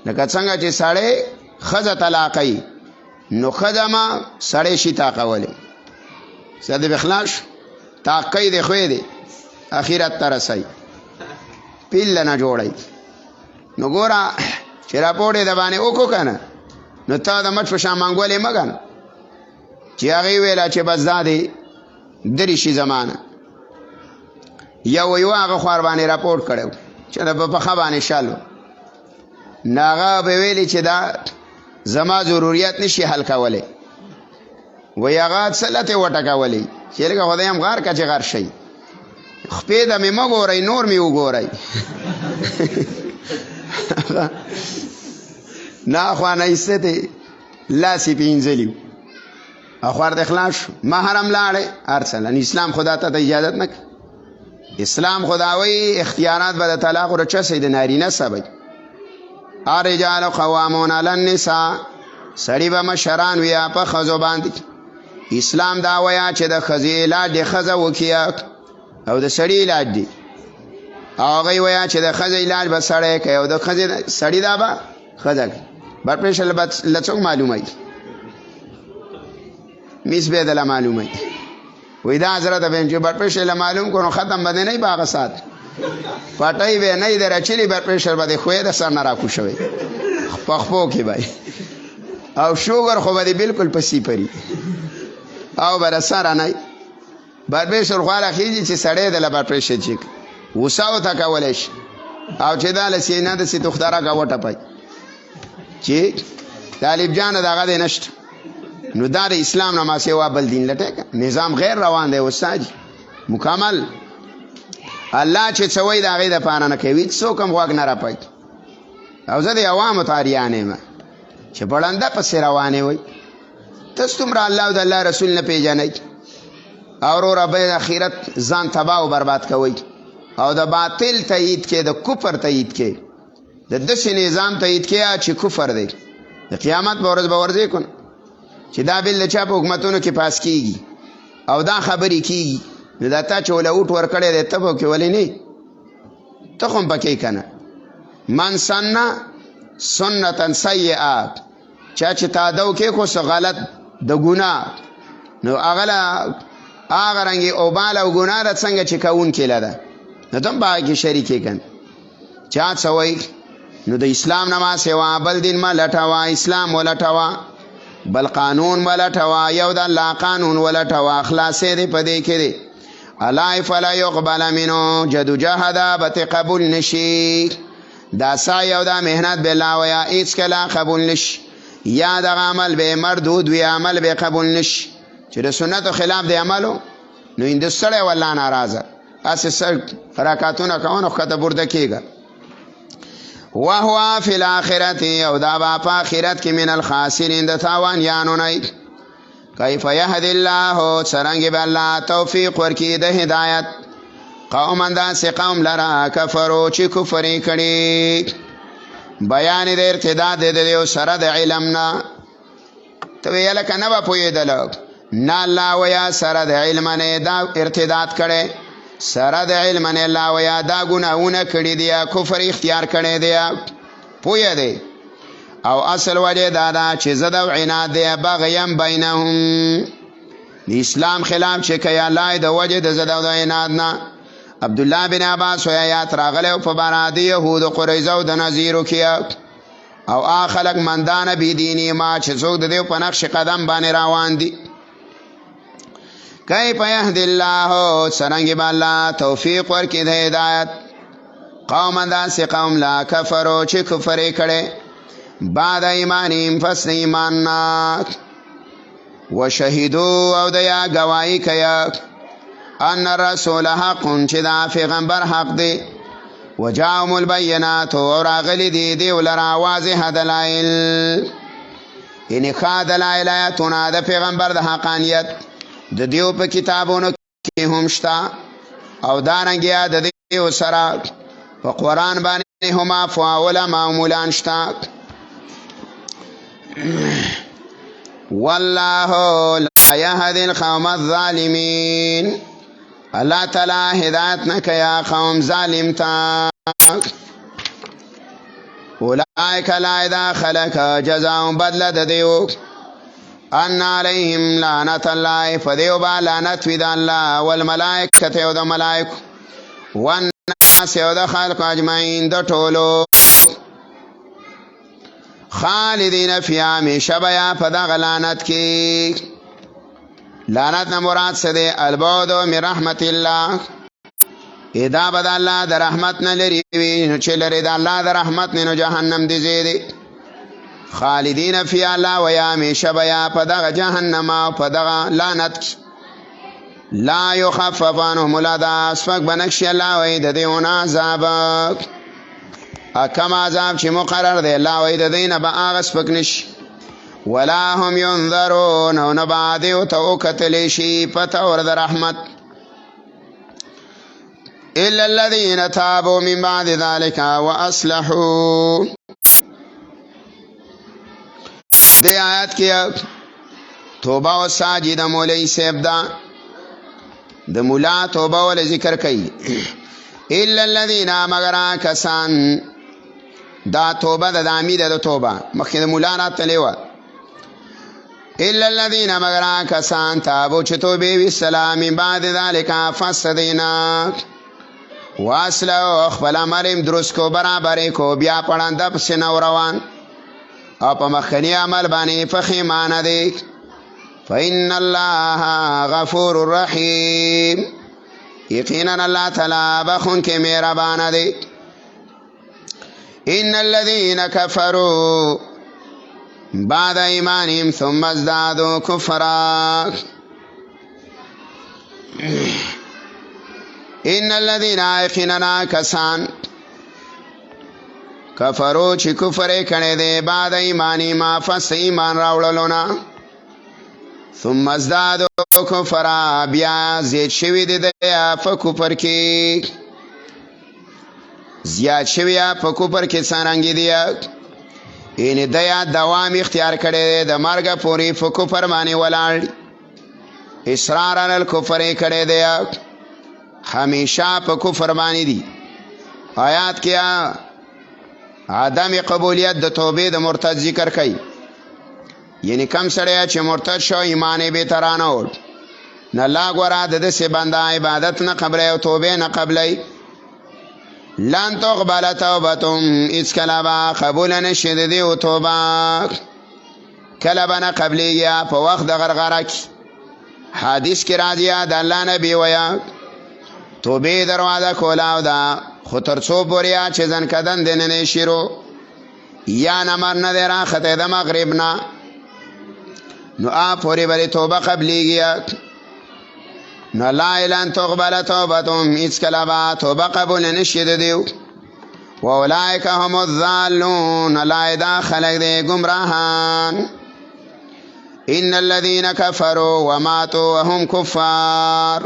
لکه څنګه چې سړی ښځه طلاقوي نو ښځه ما سړی شي طاقولی. صد بخلاص طاقی دی خوی دی اخیرت ته رسوي، پیل نه جوړی. نو ګوره چې راپورټ یې د باندې وکړو که نه نو تا د مچ په شان منګولې مه ګڼه چې هغې ویله چې بس دا دی درې شي زمانه. یو هغه خوار باندې راپورټ کړی چې د په پښه باندې شل و، نو هغه به ویلي چې دا زما ضروریات نشي حل کولی. وی هغه څه لتې وټکولی چې لکه خدای هم غار که چې غر شي، خپې ته مې مه ګورئ نور مې وګورئ. نه خوانه ایسته ته لاسې پینځلي او خوار د خلاص شو، مهر هم لاړې هر څه. اسلام خدا ته د اجازت نه کوي. اسلام خدا وایي اختیارات به د طلاقو د چا سي د نارینه سبی. الرجال قوامون علی النساء، سړي به مشران وي په ښځو باندې. اسلام دا وایه چې د ښځې علاج د ښځه وکړي او د سړي علاج دی، او هغوی وایه چې د ښځې علاج به سړی کوي او د ښځې سړي دا به ښځه کوي. بلډ پریشر له څوک معلوموي؟ میس به دله معلوموي. وی دا حضرت به چې بلډ پریشر له معلوم کو نو ختم به دی نه په هغه سات پټۍ به نه در اچلي، بلډ پریشر به د خوی د سر نه راکوشوي په خپو کې به، او شوګر خو به دی بلکل په سیپري او به د سره نه بلډ پریشر خواله خیږي چې سړی د له بلډ پریشر چیک غوسه ورته کولی شي او چې دا له سینه داسې تخترکه وټپی چې طالب جانه دغه دی نشته. نو دا د اسلام نه ما سوا بل دین لټه نظام غیر روان دی استاد مکمل. الله چې څه وایي د هغې دپاره نه کوي، څوک هم غوږ نه راپی. او زه د عوامو تاریان یم چې بړنده پسې روانې وي. تاسو دومره الله او د الله رسول نه پیژنئ او وروره به د اخرت ځان تباه او برباد کوئ او د باطل تایید کې، د کفر تایید کې، د داسې نظام تایید کې چې کفر دی. د قیامت په ورځ به ورځې کن چې دا بل د چا په حکومتونو کې پاس کیږي او دا خبرې کیږي، نو دا تا چې وله اوټ ورکړی دی ته به کې ولې نه ته خو هم پکې که نه. من سنه سنتا سیئه، چا چې تاده وکې خو څه غلط د ګناه، نو هغه رنګې اوبال او ګناه ده څنګه چې کوونکې له ده، نو ته هم په هغه کې شریکې کن. چا څه وایي نو د اسلام نه ما سوا بل دین ما لټوه، اسلام ولټوه، بل قانون ولټوه، یو د الله قانون ولټوه، خلاصې دی په دې کې دی. الا فلا يقبل منه جدوجهد بت قبول نشي دا سعی او دا مهنت بالله ویا ایس کلا قبول نشي یا دا عمل به مردود وی عمل به قبول نشي چې د سنت خلاف دی عملو نو اند سره والله ناراضه اس سر رکعتونه کوونه خطه برده کیږي وهو فی الاخرته او دا با په اخرت کې من الخاسرین د تاوان یانو نه کیف یهد الله څرنګه به الله توفیق ورکړي د هدایت قوم دا قوم لرا کفرو چې کفر کړي بیان د ارتداد د یو سره د علمنا ته ویل کنه با پویدل نه الله ویا سره د علم نه دا ارتداد کړي سره د علم نه الله ویا دا ګناونه کړي دي کفر اختیار کړي دي پوی دی او اصل وجه دا چې زده او عناد دی بغیم بینهم د اسلام خلاف چې کوي الله د وجه د زده او عناد نه عبد الله بن عباس آیات راغله په باراد يهود او قریظه او د نذیرو کې او اخلق مندان بی دینی ما چې څوک د دې په نقش قدم باندې روان دي کیف یهد الله څرنګه به الله توفیق ورکړي د هدایت قوم داسې قوم لا کفرو چې کفر کړي بعد ایمانیم پس ایماننا وشهدو او دیا گواهی کیا ان الرسول حق چې دا پیغمبر حق دی وجاءهم البینات اور اغلی دی ولرا واضح دلائل یعنی خا دلائل آیاتونه د پیغمبر د حقانیت د دیو په کتابونو کې هم شتا او دارنګیا د دیو سره په قرآن باندې هم فاول معمولان شتا والله لا يهدي القوم الظالمين الله تعالی هدایت نکیا قوم ظالم تا اولئک لا اذا خلق جزاء بدل د دیو ان علیهم لعنت الله فدیو با لعنت وی د الله والملائکه او د ملائک والناس او د خلق اجمعین د ټولو خالدین فی همیشه بیا په دغه لعنت کې لعنت نه مراد څه دی البعد من رحمت الله اذا بد الله د رحمت نه لري وي نو چې لري د الله د رحمت نه نو جهنم دي زیدي خالدین فی الله و یا همیشه بیا په دغه جهنم او په دغه لعنت لا یخفف عنهم العذاب سپک بنکشي الله وی د دې عذاب اکم عذاب چې مقرر دی الله وی د دینه به هغه سپک نشي ولا هم ينذرون او نه بعد او تو کتلی شي پته ور د رحمت الا الذين تابوا من بعد ذلك واصلحوا دې آیات کې توبه او ساجد مولوی صاحب دا د مولا توبه ول ذکر کوي الا الذين مگر کسان دا توبه د امید د توبه مخکې د مولا راتلې و الا الذين مگر کسان تابو چې توبه وی سلام بعد ذلك فسدینا واصلو خپل امرم درست کو برابر کو بیا پړاند پس نو روان او په مخکنی عمل باندې فخیمانه دی فإن الله غفور رحیم یقینا الله تعالی بخون کې مهربان دی ان الذين كفروا بعد ایمانهم ثم ازدادوا كفرا ان الذين يقيننا كسان کفرو چې کفر کړي دي بعد ایمانی ما فس ایمان راوړلونه ثم ازدادوا کفرا بیا زیات شوی دي په کفر کې زیات شوی په کفر کې څنګه دي ان دیا دوام اختیار کړي د مرګ پوری په کفر باندې ولاړ اصرار علی الکفر کړي دي همیشه په کفر باندې دي آیات کې عدم قبولیت د توبې د مرتد ذکر کوي یعنی کم سړی چې مرتد شو ایمان به ترانه ول نه لا غره د دې بنده عبادت نه قبلې او توبې نه قبلې لن تقبل توبتهم اس کلابا قبول نشد دی او توبه کلابا نه قبلې یا په وخت د غرغره کې حدیث کې راځي د الله نبی ویا توبې دروازه کولاو دا خو تر څو پورې چې ځن کدن دننه شروع یا نمر نه دی راختی د مغرب نه نو پورې بری توبه قبلیږي نو لا اله تقبل توبتهم هیڅکله به توبه قبول نشي د دیو و اولئک هم الضالون لا دا خلق دی گمراهان ان الذين كفروا وماتوا وهم كفار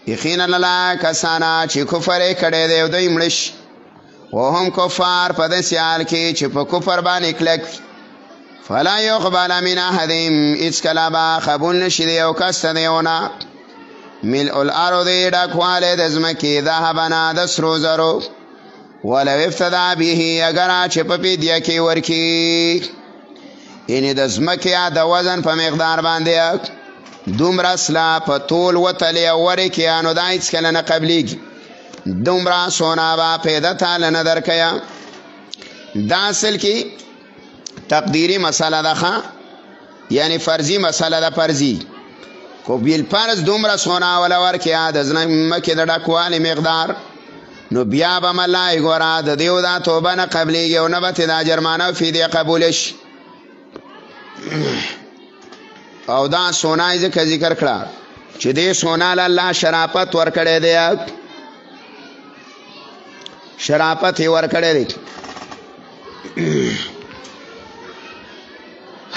یقینا لا کسانا چې کفر کړي دی دوی مړش وهم کفار په دې حال کې چې په کفر باندې کلک فلا يقبل من احدهم اذ با قبول نشي دی او کس دیونه ملء الارض ډکواله د ځمکې ذهبنا د سرو زرو ولو افتدا به اگر چې په پیډیا کې ورکی یعنی د ځمکې د وزن په مقدار باندې دومره سلا په طول وتلی ورکی انو دا هیڅ کله نه قبلیږي دومره سونا با پیدا تعالی نه درکیا دا اصل کې تقدیری مسله ده یعنی فرضی مسله ده فرضی کو بیل فرض دومره سونا ولا ورکی د ځمکې د ډکوالي مقدار نو بیا به ملای ګورا د دیو دا توبه نه قبلیږي او نه به دا جرمانه او فدیه قبولش او دا سونا یې ذکر کړه چې دې سونا الله شرافت ورکړې دی شرافت یې ورکړې دی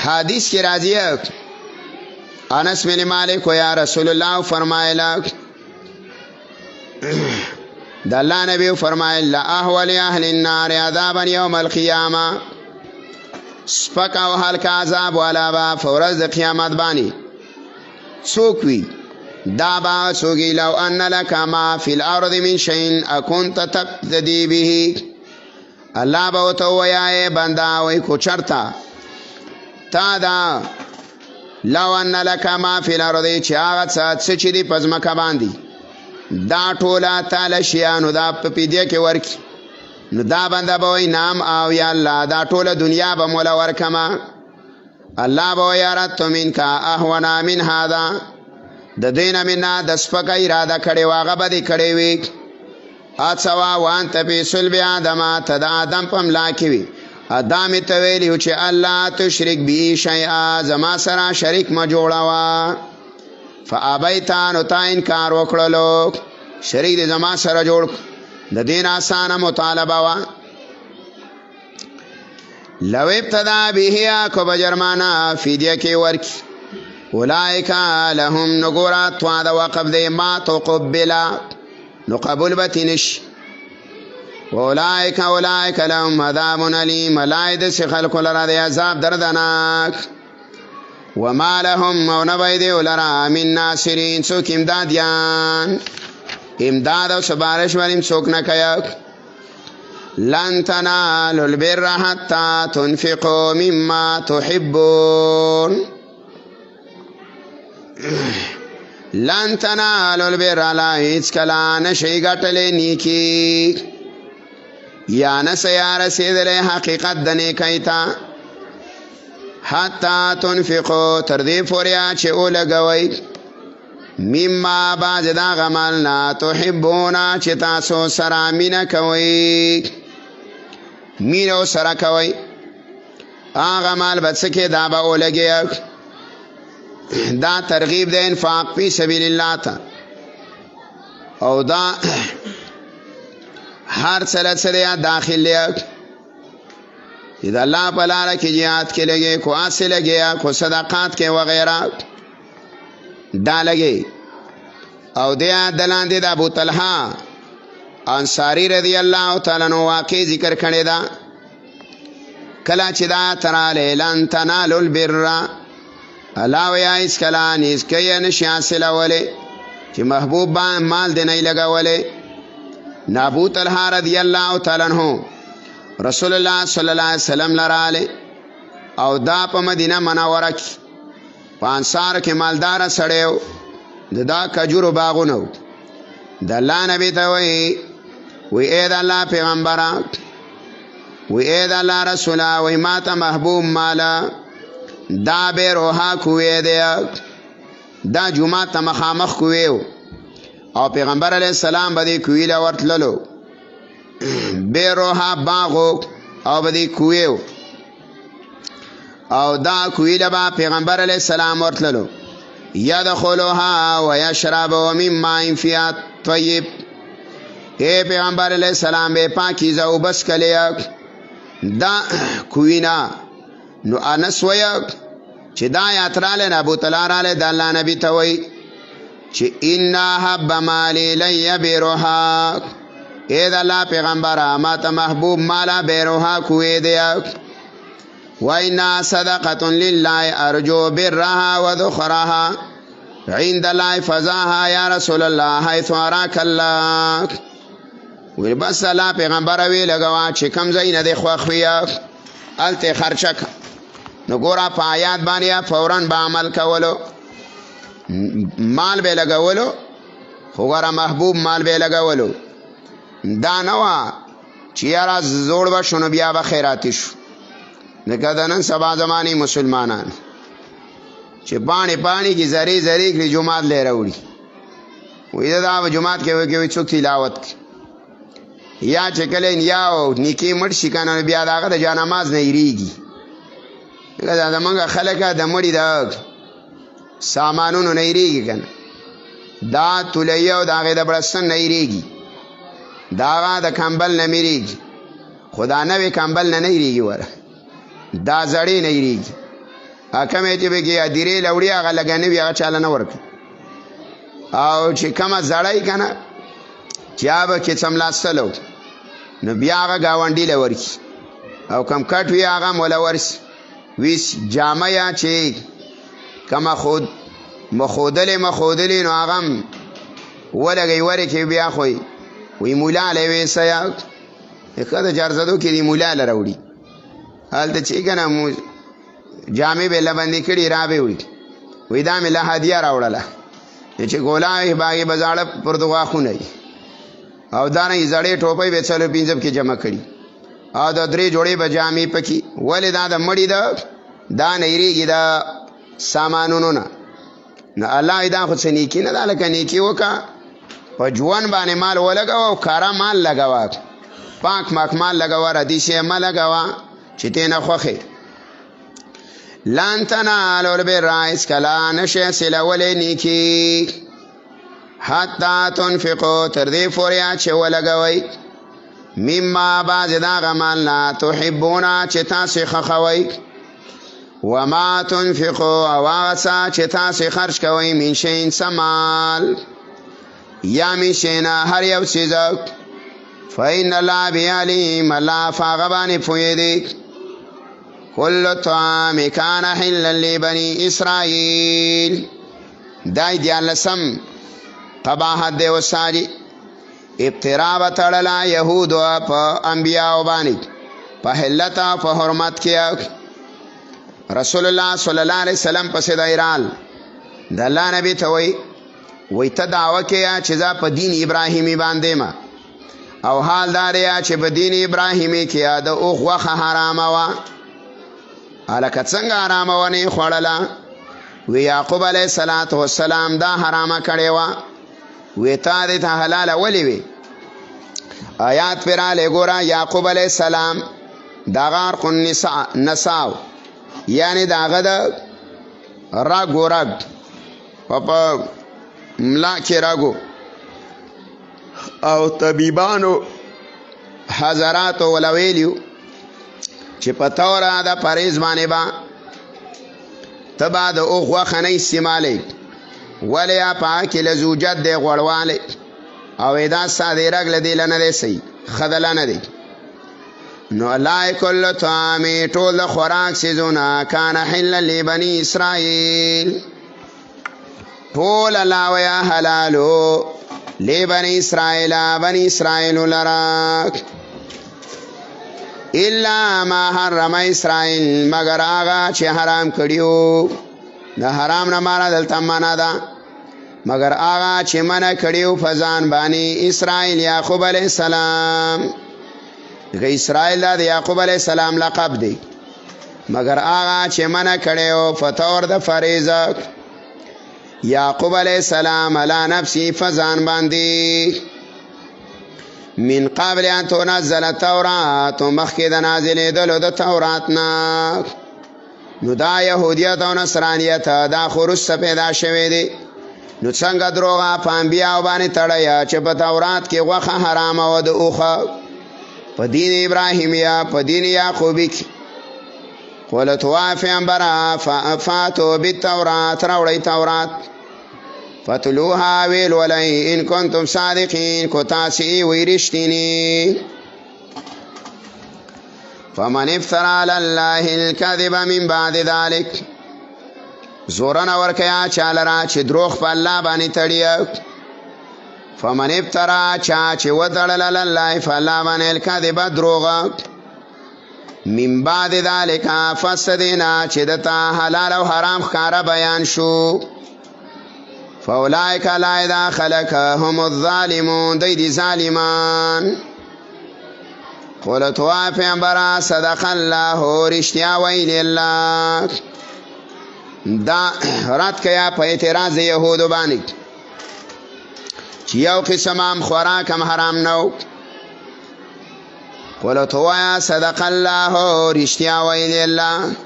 حدیث کې راځي انس بن مالک یا رسول الله فرمایلا د الله نبی فرمایل احول اهل النار عذابا يوم القيامه سپک او هلک عذاب والا با فورز د قیامت باندې څوک وي دا با څوکي لو ان لك ما في الارض من شيء اكنت تقتدي به الله به تو وایي بندا وای کو چرتا تا دا لو ان لك ما في الارض چې هغه څه چې دی پزماکه باندې دا ټوله تعالی شیانو دا په پیډیا کې ورکی نو دا بنده به وای نام او یا الله دا ټوله دنیا به مولا ورکما الله به یا رات من کا احونا من هذا د دینه منا د سپک اراده کړي واغه به دې کړي وي اڅوا وان ته په سلب ادم ته د ادم په ملا کې وي ادم ته ویلی چې الله تشرک بی شیئا زما سره شریک ما جوړاوا فابیتان او تا انکار وکړلو شریک دې زما سره جوړ د دین آسانه مطالبه وا لو ابتدا به کو بجرمانا فدیه کې ورکی اولئک لهم نغرات وعد وقف دې ما تقبل نو قبول بتنش اولئک لهم عذاب الیم ملائد خلق لرا دې عذاب دردناک وما لهم ونبید لرا من ناصرین څوک امدادیان امداد او سبارش ولیم څوک نه کوي لن تنالوا البر حتى تنفقوا مما تحبون لن تنالوا البر لا هیڅ کله نشي ګټلې نیکی یا نه سیا رسیدلې حقیقت د نیکی ته حتی تنفقوا تر دې پورې چې ولګوي مما باز دا غمل نا تحبونا چې تاسو سره مینه کوي مینه سره کوي هغه مال بس کې دا به ولګي دا ترغیب د انفاق فی سبیل الله ته او دا هر سلسله داخل دی اذا الله په لار کې jihad کې لګي کو اصل لګي کو صدقات کې وغیرہ دا لګي او دیا دلاندې د ابو طلحه انصاری رضی الله تعالی عنہ واقع ذکر کړی دا کلا چې دا تراله لن تنالوا البر الله ویا اس کلا نس کې نشي حاصل اوله چې محبوب مال دی نه لګولې ابو طلحه رضی الله تعالی عنہ رسول الله صلی الله علیه وسلم لراله او دا په مدینه منوره کې پانسار کې مالدار سړیو دا کجورو باغونو د الله نبی ته وی اې د الله پیغمبره وی اې د الله رسوله وی ما ته محبوب مالا دا به روحا کوې دی دا جمعه ته مخامخ کوې او پیغمبر علیہ السلام بدی کویل ورتللو بیروها باغو او بدی کویو او دا کویل با پیغمبر علیہ السلام ورتللو یدخلوها و یشربو من ماء فیها طیب اے پیغمبر علیہ السلام بے پاکیزه او بس کلیا دا کوینا نو انس ویا چې دا یاتراله نه ابو تلاراله د الله نبی ته وای چې ان حب مالی لی بیروها اے د الله پیغمبر ما ته محبوب مالا بیروها کوی دی و ان صدقه لله ارجو برها وذخرها عند الله فزاها یا رسول الله حيث اراك الله وی بس الله پیغمبر وی لګوا چې کم زین د خوخویا الته خرچک نو ګورا په آیات باندې فوراً به عمل کولو مال به لګولو خو ګورا محبوب مال به لګولو دا نو چې یارا زوړ بشونو بیا به خیراتی شو لکه د نن سبا زمانی مسلمانان چې پانی کی زری زری کړي جمعات لې راوړي وې دا جمعات کې وي څوک تلاوت یا چې کله یا نیکی مړ شي کنه بیا داغه د جانماز نه یریږي لکه دا منګه خلک د مړي د سامانونو نه یریږي کنه دا تولیو داغه د برسن نه یریږي داغه د کمبل نه میریږي خدا نه وی کمبل نه یریږي وره دا زړی نه یریږي اکمه چې بګي اديري لوړی هغه لګنه بیا چاله نه ورک او چې کما زړای کنه چا به کې سملاستلو نو بیا هغه گاونډي لورکی او کم کټ وی هغه مولا ورس ویس جامعه چې کما خود مخودلې نو هغه ولګي ورکی بیا خوې وی مولا علی وسیا کله جرزدو کې دی مولا لروړي حالت چې کنه جامع به لبندې کړي را به وي دا مې له هدیه راوړله چې ګولای باغې بازاړه پر دغه خونه او دا نه زړې ټوپۍ به څلو پینځم کې جمع کړي او د درې جوړې به جامې پکې ولې دا د مړی دا نه یریږي دا سامانونو نه الله دا خو څه نیکي نه ده لکه نیکي وکړه په جوان باندې مال ولګوه او کاره مال لګوه پاک مال لګوه ردي شی مه لګوه چې ته نه خوښې لن تنالوا البر هیڅکله نشئ حاصلولی نیکي حتی تنفقوا تر دې پورې چې ولګوئ مما بعضې د هغه مال نه تحبونه چې تاسې خوښوئ وما تنفقوا او هغه څه چې تاسې خرج کوئ من شین څه مال یا من شی نه هر یو څیز فإن الله به علیم الله په هغه باندې پوهې دی کل طعام کان حلا لبنی اسرائیل دای دیالسم قباحت دی وساجی ابترا بتړلا یهود په انبیاء باندې په حلت او په حرمت کې رسول الله صلی الله علیه وسلم پس دایرال د الله نبی ته وای ته دعوه کې چې ځا په دین ابراهیمی باندې ما او حال دار یا چې په دین ابراهیمی کې د اوخ وخه حرامه وا الکه څنګه حرامه ونی خوړله وی یعقوب علیه السلام دا حرامه کړې وا وی تا دې ته حلال ولی وی آیات پر علی ګورا یعقوب علیه السلام دا غار کو نساو یعنی داغه د راګورګ په ملا کې راګو او طبيبانو حضرات ولویلیو چې پتاوره د پریز باندې با تبا د اوخ وخنه استعمالی ولیا پاک لزوجت د غړواله او ادا ساده رګل دی لنه دی سي خدل نه دی نو لای کل طعام ټول خوراک سيزونه کان حل لبني اسرائيل ټول الله ويا حلالو لبني اسرائيل بني اسرائيل لراک الا ما حرم اسرائيل مگر آغا چې حرام کړیو د حرام نه مانا دلته معنا ده مگر آغا چې منع کړیو فزان باندې اسرائيل یعقوب علیہ السلام دغه اسرائیل د یعقوب علیہ السلام لقب دی مگر آغا چې منع کړیو فتور د فریضه یعقوب علیہ السلام علی نفسی فزان باندی من قبل ان تنزل التورات مخکې د نازلېدلو د تورات نه نو دا یهودیت او نصرانیت دا خو وروسته پیدا شوی دی نو څنګه دروغه په انبیاو باندې تړی چې په تورات کې غوښه حرامه وه د اوښه په دین ابراهیمیه په دین یعقوبي کې قلت وا پیغمبره فاتو بالتورات راوړئ تورات فتلوها ویل ولئ ان کنتم صادقین کو تاسې وی رښتینی فمن افترى على الله الكذب من بعد ذلك زورنا ورکیا چالرا چې دروغ په الله باندې تړي فمن افترى چا چې وتړل الله فالله باندې الكذب دروغ من بعد ذلك فسدنا چې دتا حلال او حرام ښکارا بیان شو فاولئک لا اذا خلقهم الظالمون دی ظالمان قلت وا پیغمبره صدق الله رښتیا ویلی الله دا رد کیا په اعتراض یهودو باندې چې یو قسم هم خوراک هم حرام نو قلت وا صدق الله رښتیا ویلی الله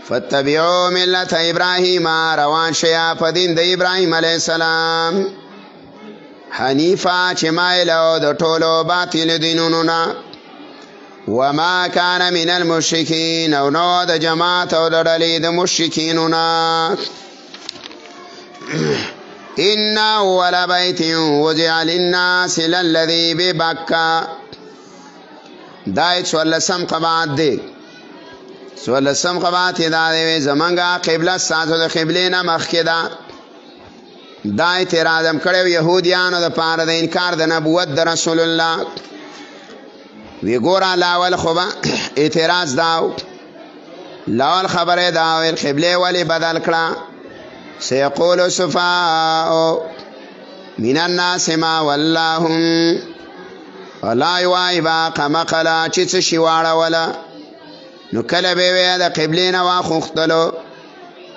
فاتبعوا ملت ابراهیم روان شیا په دین د ابراهیم علیه السلام حنیفا چې مایلو د ټولو باطل دینونو نه وما كان من المشرکین او نو د جماعت او د ډلې د مشرکینو نه ان اول بیت وضع للناس للذی ببکه دا 14 قبات دی 14 قبات دا دی زمونږه قبله ستاسو د قبلې نه مخکې ده دا اعتراض هم کړی یهودیانو د پاره د انکار د نبوت د رسول الله وی ګوره لاول خو به اعتراض دا لاول خبره دا ویل قبله ولې بدل کړه سیقول السفهاء من الناس ما ولاهم ولا یوای با قمقلا چې څه شي واړوله نو کله به وی د قبلې نه واخوختلو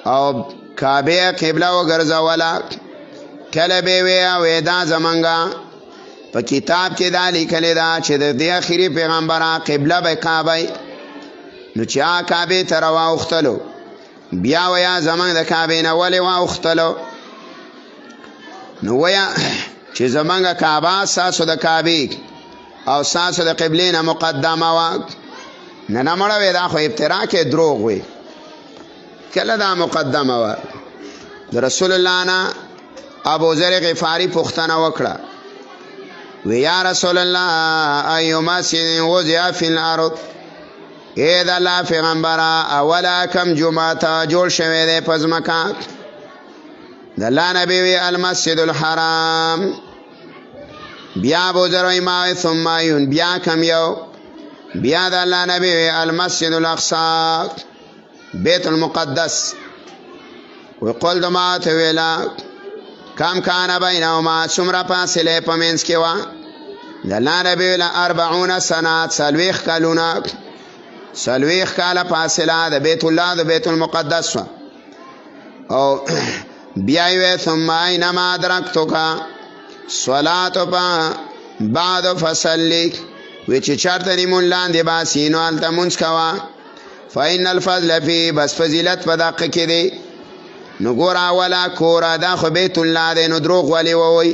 او کعبه قبله وګرځوله کله به وی دا زمونږه په کتاب کې دا لیکل دا چې د دې اخیری پیغمبره قبله به کعبه نو چې کعبه ته راوختلو بیا ویا زمونږ د کعبې نه ولې واوختلو نو ویا چې زمونږه کعبه ساسو د کعبې او ساسو د قبلې نه مقدمه وا نه مړه وی دا خو ابتراء کې دروغ وي کله دا مقدمه وا د رسول الله نه ابو ذر غفاری پختنه وکړه وی یا رسول الله ایو مسجد وضع فی الارض اے د الله پیغمبره اولا کم جمعه جوړ شوی دی په ځمکه د الله نبی وی المسجد الحرام بیا ابو ذر ما ثم یون بیا کم یو بیا د الله نبی وی المسجد الاقصی بیت المقدس وقل دما ته ویلا کم کان بینهما څومره فاصله په منځ کې وه د الله نبی ویله 40 سنه 40 کلونه 40 کاله فاصله د بیت الله د بیت المقدس وه او بیا وی ثم اینما ادرکتک صلات بعد فصلی وی چې چارته نیمون لاندې باسي نو هلته مونځ کوه فإن الفضل فی بس فضیلت په دقه کې دی نو ګوره اوله کوره دا خو بیت الله دی نو دروغ ولې ووی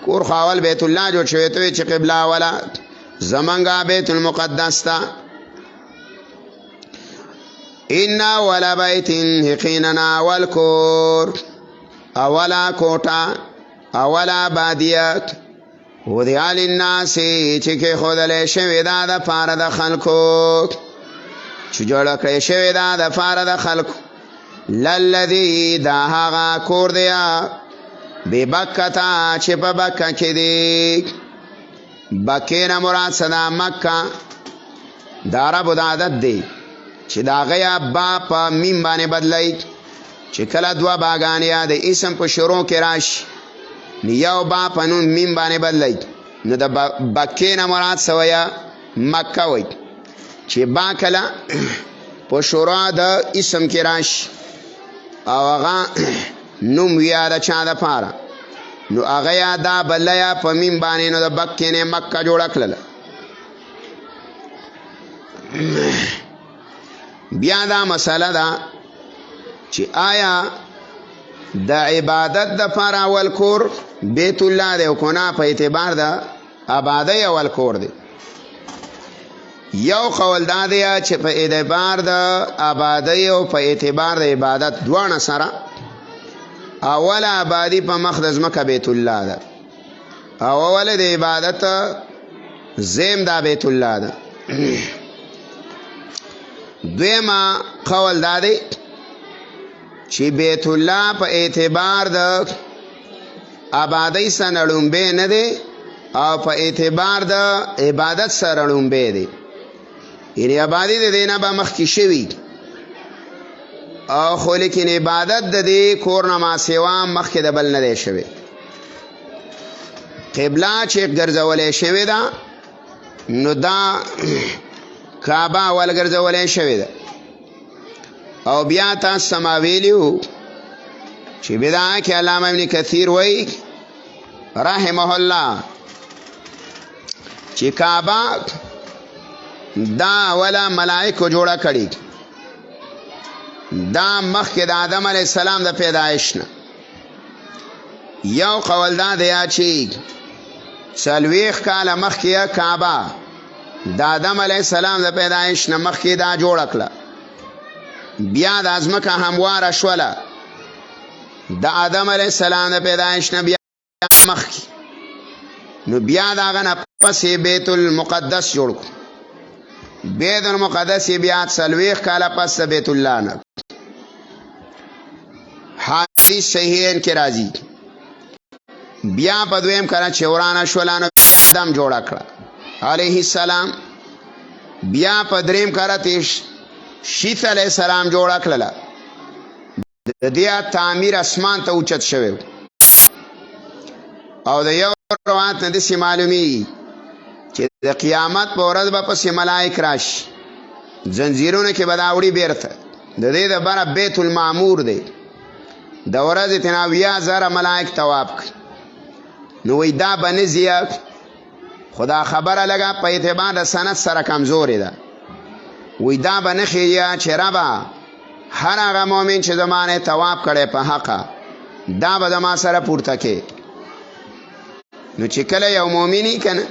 کور خو اول بیت الله جوړ شوی ته چې قبله اوله زمونږه بیت المقدس ته ان اول بیت یقینا اول کور اوله کوټه اوله بادیت وضع للناس چې کې خودلې شوی دا د پاره د خلکو چې جوړه کړی شوی دا د پاره د خلکو للذي دا هغه کور دی ببکتا چې په بکه کې دی بکې نه مراد صدا مکه دا عربو د عادت دی چې د هغه یا با په میم باندې بدلی چې کله دوه باګانې یا د اسم په شروع کې راشي یو با په نون میم باندې بدلی نو د بکې نه مراد څه وایه مکه وایي چې با کله په شروع د اسم کې راشي او هغه نوم ویا د چا د پاره نو هغه یا دا بله یا په میم باندې نو د بک نه مکه جوړه کړله. بیا دا مسله ده چې آیا د عبادت د پاره اول کور بیت الله دی او کونه په اعتبار د آبادی اول کور دی. یو قول دا دی چې په اعتبار د آبادی او په اعتبار د عبادت دواړه سره اول آبادی په مخ د ځمکه بیت الله ده او اول د عبادت زیم دا بیت الله ده. دویمه قول دا دی چې بیت الله په اعتبار د آبادی سره لومبه نه دی او په اعتبار د عبادت سره لومبه دی. یعنی آبادی د دینه به مخکې شوي او خو لیکن عبادت د دې کور نه ما سوا مخکې د بل نه دی شوی. قبله چې ګرځولې شوې ده نو دا کعبه اول ګرځولې شوې ده او بیا تاسو سما ویلیو چې بدا کې علامه ابن کثیر وایي رحمه الله چې کعبه دا ولا ملائکه جوړه کړي دا مخکې د آدم علیه السلام د پیدایش نه. یو قول دا دی چې 40 کاله مخکې کعبه د آدم علیه السلام د پیدایش نه مخکې دا جوړه کړه. بیا د ځمکه همواره شوله د آدم علیه السلام د پیدایش نه بیا مخکې نو بیا د هغه نه پسې بیت المقدس جوړ کړو. بیت المقدس بیا 40 کاله پس بیت الله نه. حدیث صحیحین کې راځي بیا په دویم کله چې ورانه شوله نو آدم جوړه کړه علیه السلام. بیا په دریم کله شیث علیه السلام جوړه کړله. د دې تعمیر اسمان ته اوچت شوی او د یو روایت نه داسې معلومیږي چې د قیامت په ورځ به پسې ملائک راشي زنځیرونه کې به دا وړي بیرته د دې دپاره بیت المعمور دی د ورځې تېنا 10,000 ملائک طواف کړي. نو وایي دا به نه ځي خو دا خبره لږه په اعتبار د سند سره کمزورې ده. وایي دا به نه ښیي چې ربه هر هغه مؤمن چې زما نه طواف کړی په حقه دا به زما سره پورته کې. نو چې کله یو مؤمني که نه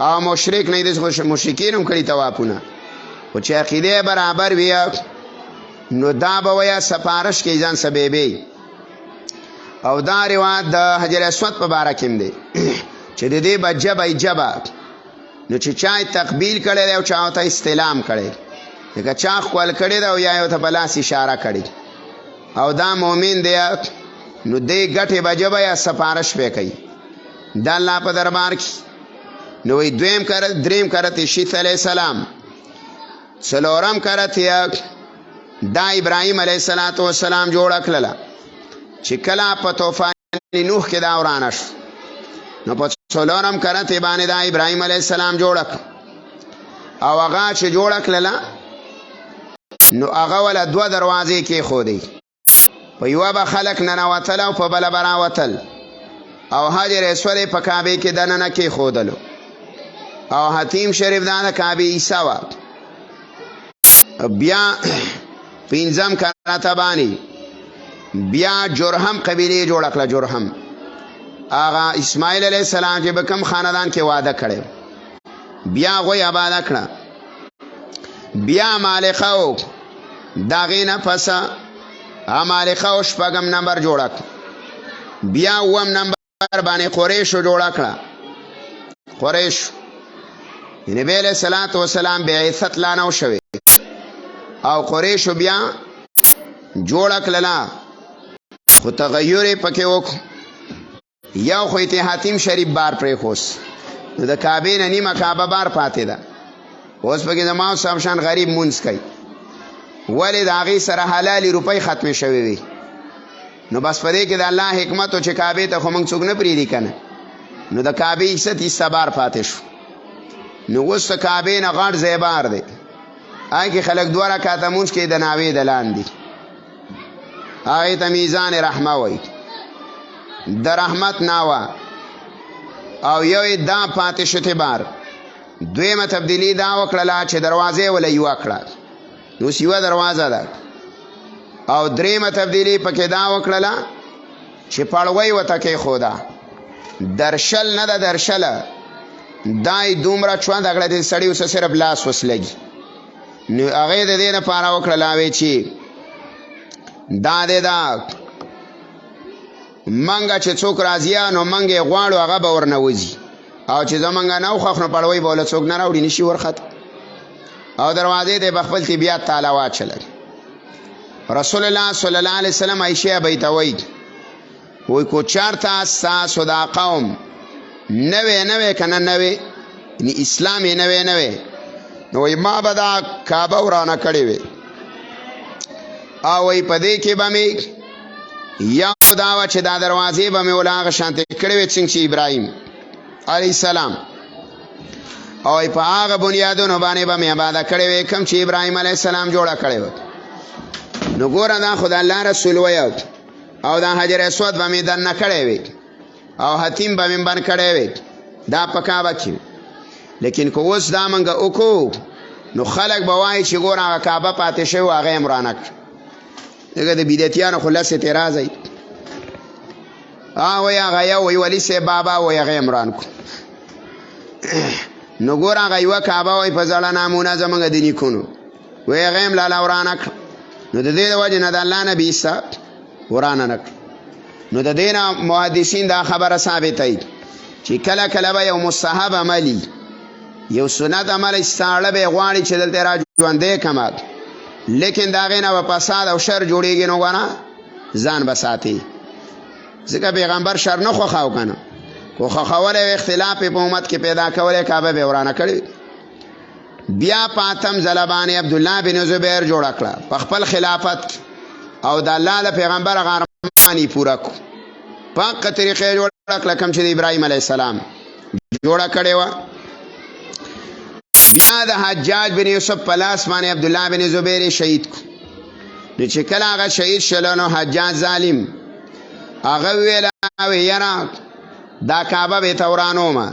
او مشرک نه دی خو مشرکین هم کړي طوافونه خو چې عقیده برابر وي نو دا به وایه سفارش کوي ځان سبیبی. او دا روایت د حجر اسود په باره کې هم دی چې د دې به جبه نو چې چا تقبیل کړی دی او چا ورته استلام کړی لکه چا ښکل کړی دی او یا ورته په لاس اشاره کړې او دا مؤمن دی نو دې ګټې به جبه یا سفارش به کوي د الله په دربار کې. نو وی دریم کرت شیث علیہ السلام څلورم کرت دا ابراهیم علیہ السلام جوړه کړله چې کله په طوفان نوح کې دا ورانه شو نو په څلورم کرت باندې دا ابراهیم علیہ السلام جوړه کړه او هغه چې جوړه کړله نو هغه ولا 2 دروازې کېښودې په یوه به خلک ننوتل او په بله به راوتل او حجر اسود په کعبې کې دننه کېښودلو او حتیم شریف دا د کعبې عیسی وه. بیا 5م کرته باندې بیا جرهم قبیلې جوړه کړه. جرهم هغه اسماعیل علیه السلام چې به کوم خاندان کې واده کړی بیا هغوی آباده کړه. بیا عمالقه و د هغې نه پسه عمالقه و 6م نمبر جوړه کړه. بیا 9م نمبر باندې قریشو جوړه کړه. قریشو نبی علیہ السلام بعثت لا نو شوی او قریشو بیا جوړه کړله خو تغیر یې پکې وکړو. یو خو حاتم شریف بار پرېښوس نو د کعبې نه نیمه کعبه بار پاتې ده. اوس پکې زما او صاحب شان غریب مونځ کوي ولې د هغې سره حلالې روپۍ ختمې شوې وي. نو بس په دې کې د الله حکمت و چې کعبې ته خو موږ څوک نه پرېږدي که نه نو د کعبې عزت حصه بار پاتې شو. نو اوس د کعبې نه غټ ځای بار دی هغې کې خلک 2 رکعته مونځ کوي د ناوې د لاندې هغه ته میزان رحمه وای، د رحمت ناوه. او یو دا پاتې شته بار. دویمه تبدیلی دا وکړه چې دروازې ولا یو کړه، نو یو دروازه ده. او دریمه تبدیلی پکې دا وکړه چې پړوي وته کې خدا درشل نه ده، درشله دای دومره چوان دغړه دې سړی اوس صرف لاس وسلګي. نو هغه د دې نه پاره وکړه لاوي چې دا دې دا منګه چې څوک راځي نو منګه غواړو هغه به ورنوځي، او چې زمونږ نه وخښ نو پړوي به له څوک نه راوړي نشي ورخط. او دروازې ته بخپل تی بیا تعالی واچل. رسول الله صلی الله علیه وسلم عائشه بیتوي وای کو چارتا ساسو دا قوم نوې کنه نوې یعنی اسلام یې نوې نو ما به دا کعبه ورانه کړې وي، او وای په دې کې به مې یو دا و چې دا دروازې به مې ولاغه شانته کړې وي څنګه چې ابراهیم علیه السلام، او په هغه بنیادونو باندې به مې آباد کړې وي کوم چې ابراهیم علیه السلام جوړه کړې و. نو ګوره دا خدای الله رسول وایو، او دا حجر اسود به مې دننه کړی وي، او حتیم به مې بند کړی وي، دا په کعبه کې. لیکن که اوس دا منګه وکړو نو خلک به وایي چې ګوره هغه کعبه پاتې شوی هغه یې ورانه کړ. دغه د بدعتیانو خو لس اعتراض ای وایي هغه یو وایي ولي صاحب بابا وایي هغه یې وران کړو. نو ګوره هغه یوه کعبه وایي په زړه نامونه زمونږ د نیکونو وایي هغه یې لاله ورانه کړه. نو د دې د وجې نه د الله نبي عیسی ورانه نه کړ. نو د دې نه محدثین دا خبره ثابتوي چې کله کله به یو مستحب عملي یو سنت عمل استاړه به غواړي چې دلته را ژوندی کمه، لیکن د هغې نه به فساد او شر جوړېږي نو ګوره ځان به ساتي، ځکه پیغمبر شر نه خوښاو که نه، خو خوښولی و اختلاف په امت کې پیدا کولی کعبه به یې ورانه کړې. بیا پاتم ځله باندې عبدالله بن زبیر جوړه کړه په خپل خلافت، او د الله د پیغمبر هغه ارمان یې پوره کړو په هغه طریقې جوړه کړه کوم چې د ابراهیم علیه السلام جوړه کړې وه. بیا د حجاج بن یوسف په لاس باندې عبدالله بن زبیر شهید کو. نو چې کله هغه شهید شله نو حجاج ظالم هغه ویله یاره دا کعبه به ته ورانومه،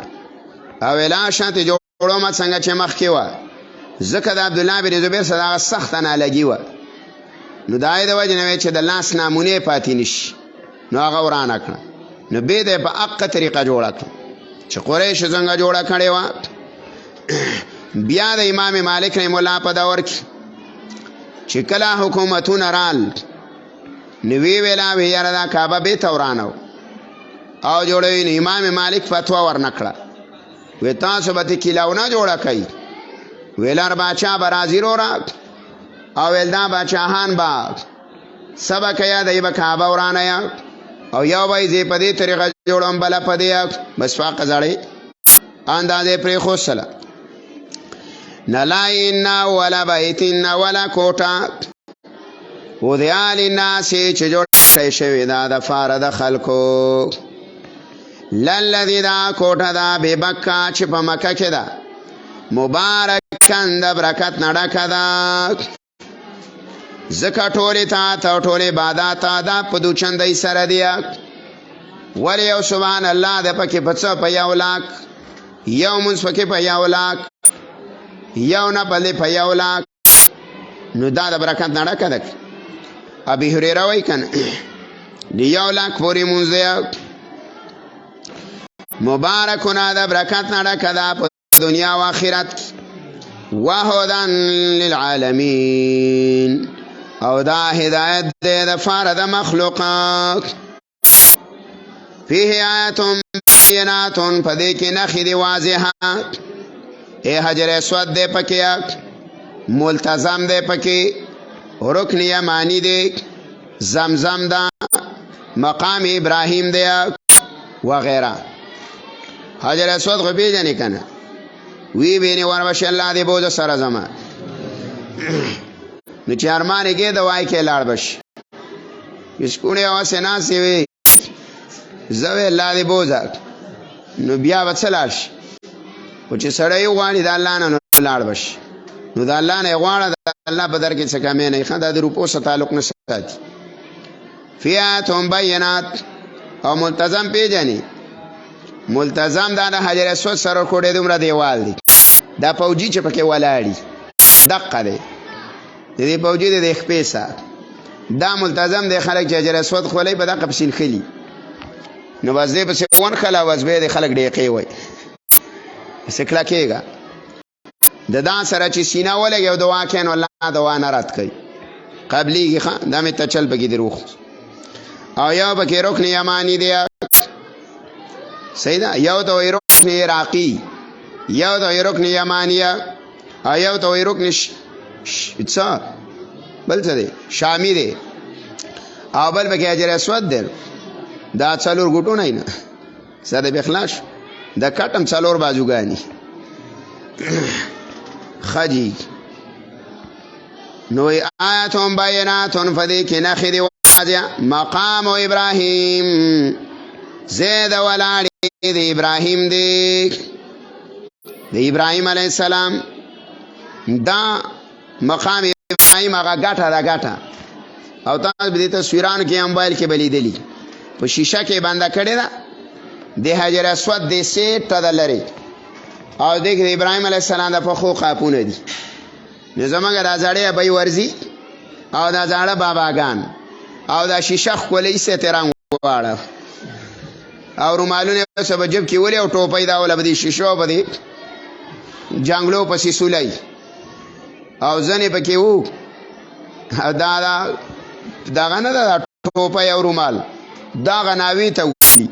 او ویله شانتې جوړومه څنګه چې مخکې وه، ځکه د عبدالله بن زبیر سره هغه سخته نالګي وه. نو د هغې د وجې نه چې د لاس نامونې پاتې نشي نو هغه ورانه کړه. نو بیا د په حقه طریقه جوړه کړه چې قریشو څنګه جوړه کړې وه. بیا د امام مالک رحمه الله په دور کې چې کله حکومتونه رال نو وی ویله وی یاره دا کعبه بېرته ورانه او جوړوي. نو امام مالک فتوا ورنکړه وی تاسو به کیلاونه جوړه کوي، ویلار باچا به راځي روره او ویل دا باچاهان به سبا کیا دی به کعبه ورانه یا او یو به یې په دې طریقه جوړوم بله په دې بس فاقه زړې اندازې پرېښودله. نه لاین نه ولا بیتین نه ولا کوټه وضع للناس چې جوړه شوې ده د پاره د خلکو، للذي دا کوټه ده ببکه چې په مکه کې ده مبارکن د برکت نه ډکه ده، ځکه ټولې ته ټولې عبادات ده په دوچندۍ سره دي. ولې یو سبحان الله د پکې په څه په یو لاک، یو مونځ پکې په یو لاک، یو نفل په یو لاک، نو دا د برکت نه ډکه ده. ابي هريره وایي که نه د یو لاک پورې مونځ دی مبارکونه د برکت نه ډکه ده په دنیا و آخرت. وهدى للعالمین او دا هدایت دی د پاره د مخلوقات. فيه آیات بینات په دې کې نښې دي واضحات. حجر اسود دی پکې، ملتزم دی پکې، رکن یمانی دی، زمزم دا، مقام ابراهیم دی وغیره. حجر اسود خو پیژنې که نه وی بینی وربش الله دی بوزه سره زما نو چې ارمان یې کې د وای کې لاړ بش اسکوړې اوسه ناسې وي زوی الله دی بوزه نو بیا به څه لاړ شي. خو چې سړی وغواړي د الله نه نو لاړ بش، نو د الله نه یې غواړه د الله په در کې څه کمی نه ښه، دا د روپو سره تعلق نه ساتي. فی آیاتهم بینات او ملتزم پیجنی ملتزم دا د حجر اسود سره کوډې دومره دیوال دی دا فوجي چې پکې ولاړی دقه دی د دې فوجي د خپې سره دا ملتزم دی خلک چې حجر اسود خولې په دقه پسې خلی نو بس دې پسې ون خلا بس به د خلک ډېقې وای سکلا کېږه د دا سره چې سینه ولګي او دعا کوي نو الله دعا نه رد کوي قبلیږي ښه دا مې ته چل پکې دی روح او یو پکې رکن یمانی دی صحیح ده یو ته وایي رکن عراقي یو ته وایي رکن یمانیه او یو ته وایي رکن څه بل څه دی شامي دی او بل پکې حجر اسود دی دا څلور ګوټونه نه ساده بخلاص د کټم څلور بازوګانی خجی نو آیاتهم بیناتون فدی کې نخې دی واضح مقام ابراهیم زید ولاړ د ابراهیم دی د ابراهیم علیه السلام دا مقام ابراهیم هغه ګټه دا ګټه او تاسو به د تصویرانو کې موبایل کې بلیدلی په شیشه کې باندې کړی دا د حجر اسود د سیټ ته لري او د ابراهیم علیه السلام د پخو قاپونه دي نو زمونږ دا زړې به ورزي او دا زړه باباګان او دا شیشه ښکلې سیټ رنګ واړه او رومالونه سبا جب کې ولې او ټوپۍ دا ولا بدی شیشو بدی جنگلو پسې سولای او ځنې پکې وو دا غنه دا ټوپۍ او رومال دا غناوي ته ولي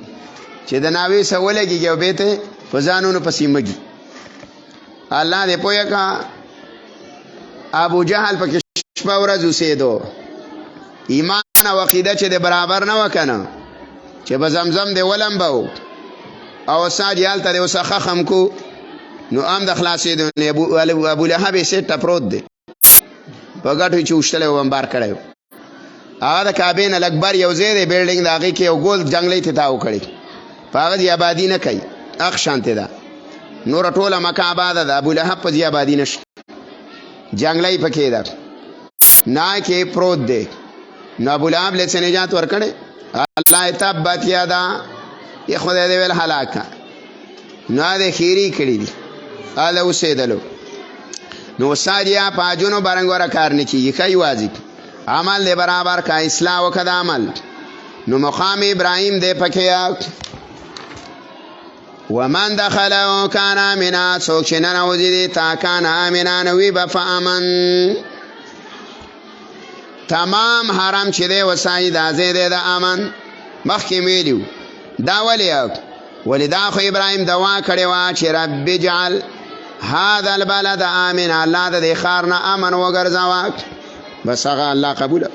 چې د ناوي سره ولګي او به ته فزانونو پسې مګي الله دې پوهه کا ابو جهل پکې شپه ورځ اوسېدو ایمان او عقیده چې د برابر نه وکنه چې به زمزم دی ولم به او ساجیال ته وسخه خم کو نو ام د خلاصې دی ابو لهب یې سیټ پروت دی په ګټو چې وشتله ومبار کړو هغه د کعبې نه لګبر یو ځای دی بیلډینګ د هغې کې یو ګول جنګلې ته تاو کړی په هغه دې آبادي نه کوي اخ شانتې ده نور ټوله مکه آباده ده ابو لهب په دې آبادي نشته جنګلې پکې ده نه کې پروت دی نو ابو لهب له څه نجات ورکړی الله تبت یادا ای خدای دې ول هلاکه نو دې خیری کړی دي اله اوسېدلو نو ساجیا پاجونو برنګ کار نه کیږي کوي واجب عمل دې برابر کا اصلاح وکړه عمل نو مقام ابراهیم دې پکې ومن دخله كان امنا څوک چې ننوځي دې تا کان امنا نوي بفامن تمام حرام چې دی وسای دا زید د امن مخکې ویلو دا ولی دا خو ابراهیم دعا کړې وه چې رب اجعل هذا البلد آمن الله د دې ښار نه امن وګرځوه بس هغه الله قبوله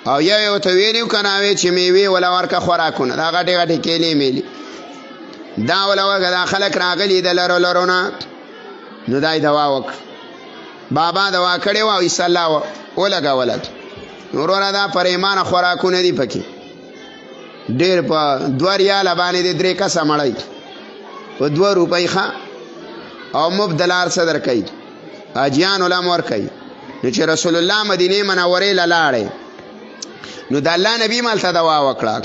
او یو ته ویلو که نه چې میوې وله ورکه خوراکونه دا غټې غټې کیلې میلې دا وله ورکه دا خلک راغلي د لرو نه نو دا یې دوا وکړه بابا دوا کړې وه او عیسی الله ولګولت وروره دا پر ایمانه خوراکونه دي پکې ډېر په 2 ریاله باندې د 3 کسه مړی په 2 روپۍ ښه او مبدلار څه درکوي اجیان علم ورکوي نو چې رسول الله مدینې منورې له لاړې نو د الله نبي مالته دوا وکړه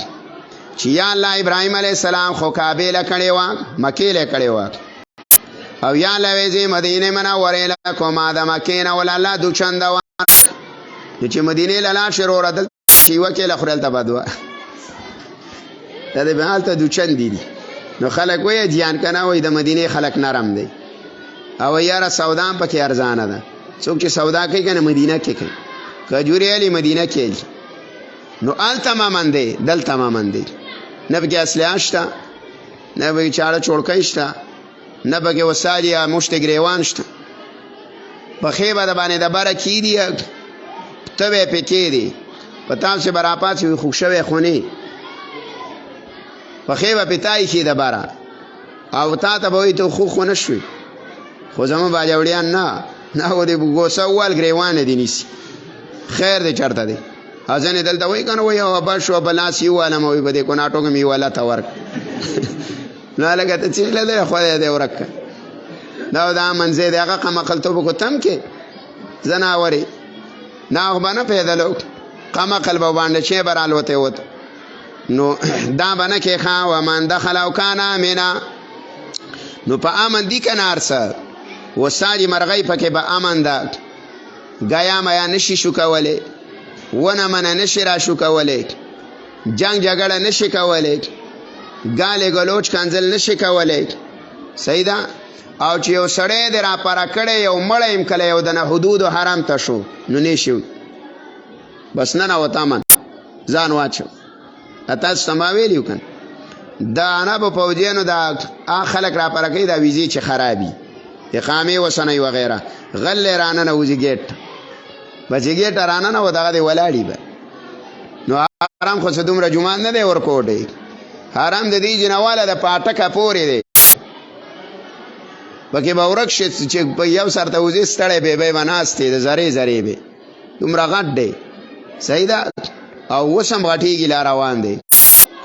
چې یا الله ابراهیم علیه السلام خو کعبې له کړې وه مکې له کړې وه او یا الله ویځې مدینې منورې له کومه د مکې نه ول الله دوچنده نو چې مدینې له لاړ شي وروره دلته شیوه کې له خورې هلته بدوه دا د هلته دوچند دي نو خلک وایي جیان که نه وایي د مدینې خلک نرم دی او یاره سودا هم پکې ارزانه ده څوک چې سودا کوي که نه مدینه کې کوي کجورې علي مدینه کې علي نو هلته مامن دی دلته مامن دی نه پکې اسلحه شته نه پکې چاړه چوړکۍ شته نه پکې وسایل یا مشت ګریوان شته پښې به د باندې د بره کېدي ته به یې پکې دي په تاسو به راپاڅې وي خوږ شوی خونې پښې به پتای شي د بره او تا ته به وایي ته خوږ خو نه شوې خو زموږ باجوړیان نه و دې ګوسه ووال ګریوانه دې نیسي خیر دې چېرته دی او ځینې دلته وایي که نه وایي او بس شو به لاس یې ووالم وایي په دې کوناټو کې مې یې وله ته ورک نو هلکه ته څیښله دی خدای دې ورک کړه دا دا منځی دی هغه قمقلتوب کو تم کې زناورې نه خو به نه پیدلو قمقل به باندې چې به رالوتی وته نو دا به نه کې ښه ومن دخل او کان امنا نو په امن دي که نه هر څه وساجي مرغۍ پکې به امن ده ګیا میا نشي شو کولی ونه منه نشي را شو کولی جنگ جګړه نشي کولی ګالې ګلوچ کنځل نشي کولی صحیح ده او چې یو سړی دی را پاره کړی یو مړی یم کله یو دنه حدودو حرام ته شو نو نیشي بس ننوت امن ځان واچو تاسو ته ما ویلي که د عربو پوځیانو دا خلک را پاره کوي دا ویزې چې خرابي اقامې وسنوي وغیره غل یې راننوځي ګیټ بس چې ګیټ راننوت هغه دی ولاړي به نو حرام خو څه دومره جومات نه دی ورکوټی حرام د دې جنواله د پاټکه پورې دی پکې به ورک شي چې په یو سر ته وځي ستړی به به ناست دی د زرې زرې به دومره غټ دی صحیح ده او اوس هم غټېږي لا روان دی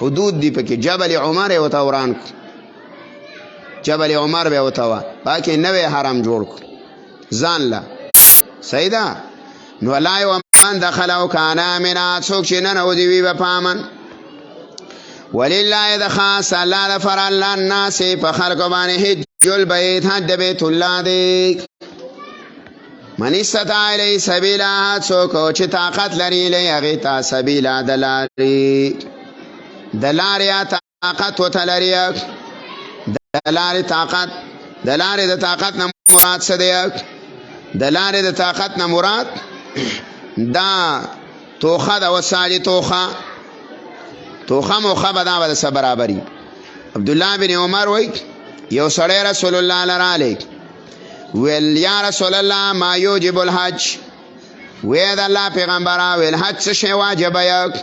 حدود دی پکې جبل عمر یې ورته وران کړو جبل عمر به یې ورته وه پکې نوی حرم جوړ کړو ځان له صحیح ده نو الله یو من دخل او کان امنا څوک چې ننوځي وي به په امن ولله د خاص الله د فر الله الناس په خلکو باندې حج البیت حج د بیت الله دی من استطاع الیه سبیلا څوک چې طاقت لري لی هغې ته سبیلا د لارې طاقت ورته لري د لارې د طاقت نه مراد څه دی د لارې د طاقت نه مراد دا توخه د وساجي توخه موخه به دا به د څه برابري عبدالله بن عمر وایي یو سړی رسول الله لرالی ویل یا رسول الله ما یوجب الحج وی د الله پیغمبره ویل حج څه شی واجبه یک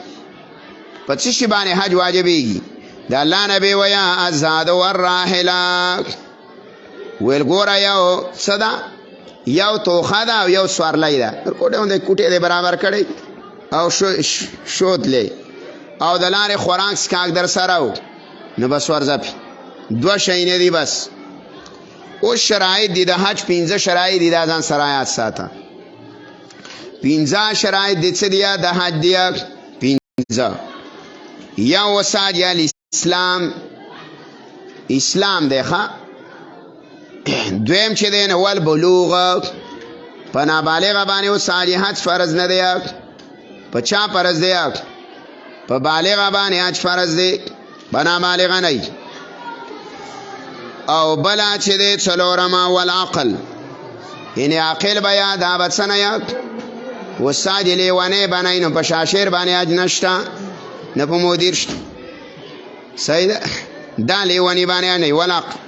په څه شي باندې حج واجبېږي د الله نبی ویا الزاد والراحله ویل ګوره یو څه ده یو توخه ده او یو سورلی ده کوټې باندې کوټې دی برابر کړی او شوتلی او د لارې خوراک څښاک در سره و نو بس ورځپي دوه شیونه دي بس اوس شرایط دي د حج 15 شرایط دي دا ځان سره یاد ساته 15 شرایط دي څه دي د حج دي 15 یو وساج اسلام دی ښه دویم چې دی نو البلوغ په نابالغه باندې وساج حج فرض نه دی په چا فرض دی په بالغه باندې حج فرض دی په نابالغه نه او بلا چې دی څلورمه والعقل یعنی عاقل به یا دا به څه نه یا وساج لیونی بنئ نو په شاشر باندې حج نشته نه په مدیر شته صحیح ده دا لیونی باندې نه والعقل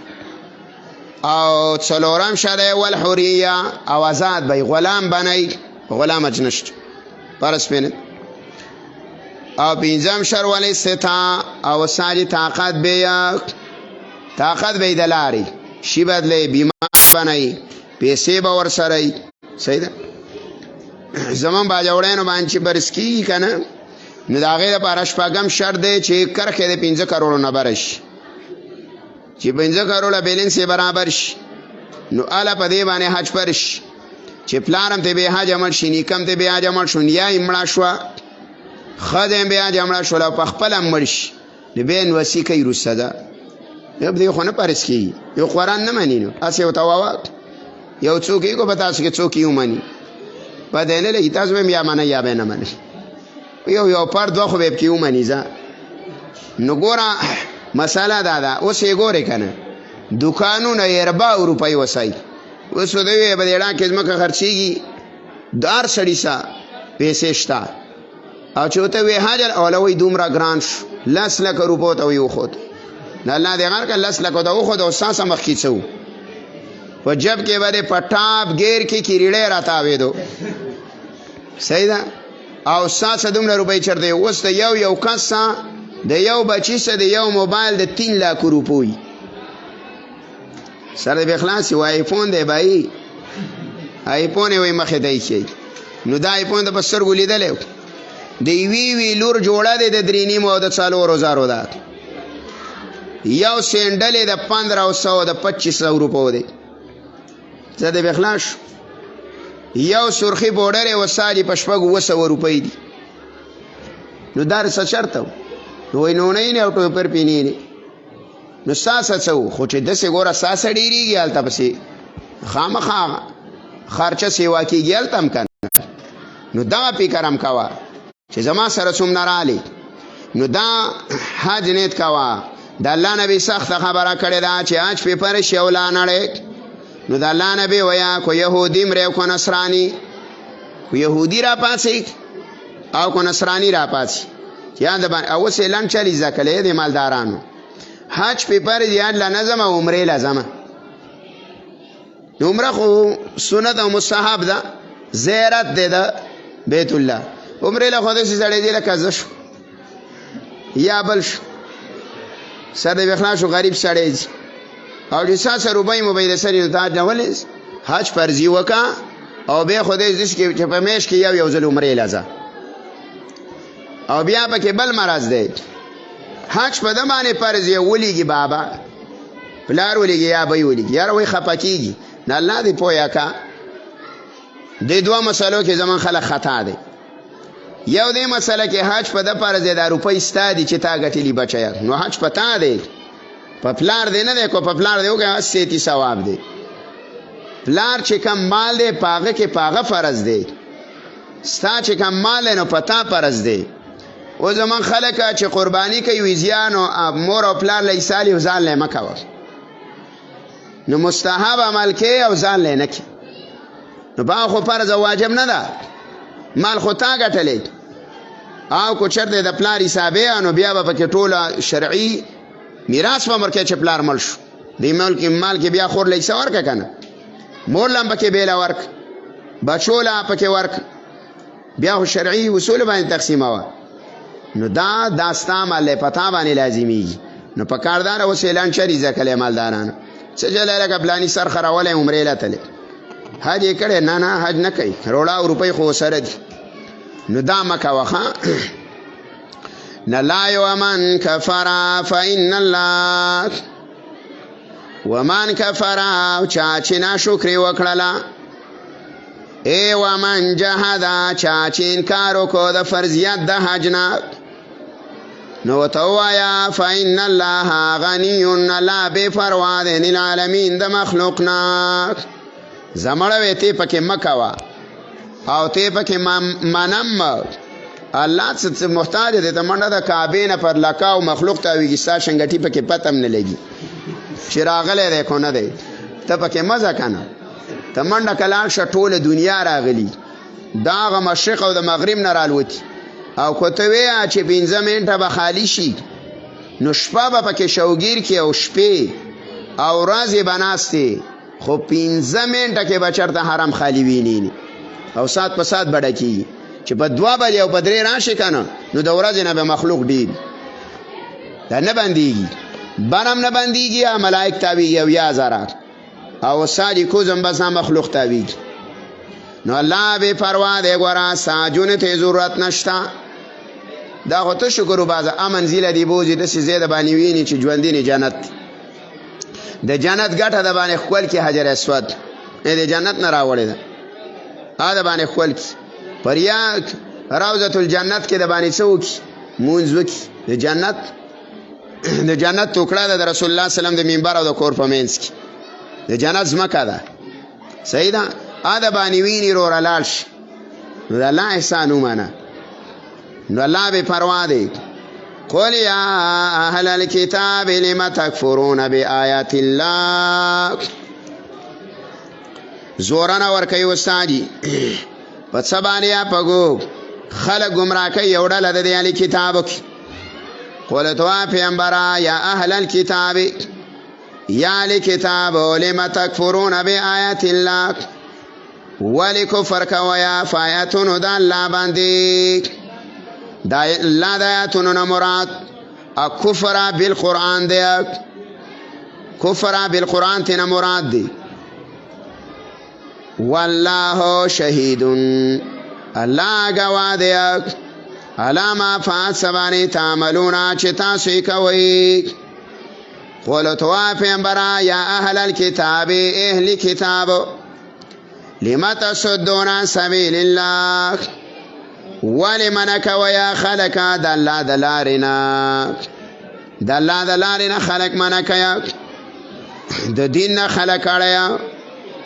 او څلورم شری والحریه او آزاد به غلام بنئ غلام حج نشته پرس پینه او پینځم شر والاستطاعه او وساج طاقت به د لارې شي بدلی بیمار بنئ پیسې به ورسره صحیح ده زمون باجوړیانو باندې چې برس کېږي که نه نو د هغې دپاره شپږم شرط دی چې کرښې د 15 کروړو نه بره شي چې 15 کروړه بیلنس یې برابر شي نو اله په دې باندې حج پر شي چې پلارم ته به حج عمل شي نیکم ته به حج عمل شو یا یې مړه شوه ښځه یې به حج عمله شوله او په خپله مړ شي نو بیا یې نوسي کوي وروسته ده یو دې خو نه پرس کېږي یو قرآن نه مني نو هسې ورته ووایه یو څوک یې کو په تاسو کې څوک یې ومني په دی نه لګي تاسو به هم یا منئ یا به نه منئ یو پر دوه خو به یې پکې ومني ځه نو ګوره مسله دا ده اوس یې ګورې که نه دوکانونه یې 40 روپۍ وسایي اوس ورته ویې په دې ډان کې ځمکه خرڅېږي د هر سړي سه پیسې شته او چې ورته ویې حاجل اوله وایي دومره ګران شو 10 لکه روپو ته ویې وښود د الله دې غر کړه 10 لکو ته وښود او ستا څه مخکې څه و په جب کې به دې په ټاپ ګیر کې کیریړی راتاوېدو صحیح ده او ستا څه دومره روپۍ چېرته اوس د یو کس څه د یو بچي څه د یو موبایل د 3 لک روپو وي سره به خلاص و آیفون دی بایی آیفون یې وایي مخې ته یې کښېږي نو دا آیفون د په سترګو لیدلی د یوې لور جوړه دی د 3.5 او د 4,000 ده یو سینډل یې د 1500 د 2500 روپو دی څه دی به خلاص یو سرخي بورډر یې وساجي په 600 روپۍ دي نو دا څه شرط و نو وایي نونۍ نه او ټوپر پینې نه نو ساسه څه و خو چې داسې ګوره ساسه ډېرېږي هلته پسې خامخا خرچه سیوا کېږي هلته هم که نه نو دغه فکر هم کوه چې زما سره څومره رالی نو دا حج نیت کوه د الله نبی سخته خبره کړې ده چې حج پې فرض شي او لاړې نو د الله نبی ویا کو یهودي مرې کو نصراني کو یهودي را پاسې او کو نصراني را پاسې یا د باندې اوس اعلان چلی زکلې د مالدارانو حج پې فرض یا الله نظم او عمرې لازمه نو عمره خو سنت او مستحب ده زیارت دی د بیت الله عمرې له خو داسې سړی دی لکه زه شو یا بل شو سر د بخلا شو غریب سړی ځي او چې ساسه روپۍ مو به یې د سرې نو تا ډولې حج فرضي وکړه او بیا خو دې داسې چې په میاشت کې یو ځل عمرې له او بیا پکې بل مرض دی حج په ده باندې فرض یې ولیږي بابا پلار ولیږي یا بی ولیږي یاره وایي خفه کېږي نه الله دې پویه که دې دوه مسلو کې زمون خلک خطا دی یو دې مسله کې حج په ده فرض دی دا روپۍ ستا دي چې تا ګټلي بچیه نو حج په تا دی په پلار دی نه دی کو په پلار دی وکړه سیتي ثواب دی پلار چې کم مال دی په هغه کې په هغه فرض دی ستا چې کم مال دی نو په تا فرض دی او زمون خلک چې قرباني کوي ویزیان او مور او پلار له ایسالي او ځان له مه کوه نو مستحب عمل کې او ځان له نه کې نو با خو فرض واجب نه ده مال خو تا ګټلی او کو چرته د پلار حسابې نو بیا به پکې ټوله شرعي میراث په عمر کې چې پلار مل شو دې مال کې بیا خور له حصه ورکړه که نه مور له هم پکې بیله ورک بچو له پکې ورک بیا خو شرعي اصول باندې تقسیموه نو دا ستا مال دی په تا باندې لازمیږي نو په کاردار اوس اعلان شري زکلی مالدارانو څه جلی لکه پلاني سر خرولی عمرې له تللی حج یې کړی نه حج نه کوي روړه او روپۍ خو سره دي نو دا مه کوه نه لا ومن کفر فإن الله ومن کفر چا چې ناشکري وکړله ای ومن جهد چا چې انکار وکړو د فرضیت د حج نه نو ورته ووایه فإن الله غني الله بې پروا دی للعالمین د مخلوق نه زمړه وې ته پکې مه کوه او ته پکې منم الله څه محتاج دی ته منډه د کعبې نه پر لکه او مخلوق تاویږي ستا شنګټي پکې پته هم نه لګي چې راغلی دی کو نه دی ته پکې مزه که نه ته منډه که لاړ شه ټوله دنیا راغلي دا هغه مشرق او د مغرب نه رالوتي او که ته ویه چې 15 منټه به خالي شي نو شپه به پکې شوګیر کړي او شپې او ورځې به ناستې خو 15 منټه کې به چېرته حرم خالي ویني او سات په سات بډه کېږي چې په 2 بجې او په 3 راشي که نه نو د ورځې نه به مخلوق ډېر دا نه بندېږي برم نه بندېږي یا ملائک تاویږي او یا زره او ساجی کوزم بس مخلوق تاویږي نو الله بې پروا دی ګوره ساجونو ته ضرورت نشته دا خو ته شکر وباسه امن زیله دی بوځي داسې ځای د باندې ویني چې ژوندي جنت د جنت ګټه د باندې ښکول کې حجر اسود د جنت نه راوړې ده د باندې ښکول کې پر یا روضة الجنت کې د باندې څه وکړي مونځ وکړي د جنت ټوکړه ده د رسول الله سلام د منبر او د کور په منځ کې د جنت ځمکه ده صحیح ده د باندې ویني روره لاړ شي نو د الله احسان ومنه نو الله بې پروا دی قل یا اهل الكتاب لم تکفرون بآیات الله زورانه ورکوي استادي په څه باندې یا پګو خلک ګمراه کوي یو ډله د دې اهل کتابو کې قل تو پیغمبره یا اهل الكتاب یا اهل کتاب لم تکفرون بآیات الله ولی کفر کویا فآیاتونو د الله باندې دا الله د آیاتونو نه مراد کفر بالقرآن دی کفر بالقرآن ته نه مراد دی والله شهید الله گواه دی علامه فاسبانی تعملون چې تاسو کوي قول تو پیغمبره یا اهل الكتاب اهل کتاب لما تصدون سبیل الله ولی منع کویا خلق د الله د لارې نه د الله د لارې نه خلق منع کیا د دین نه خلق اړیا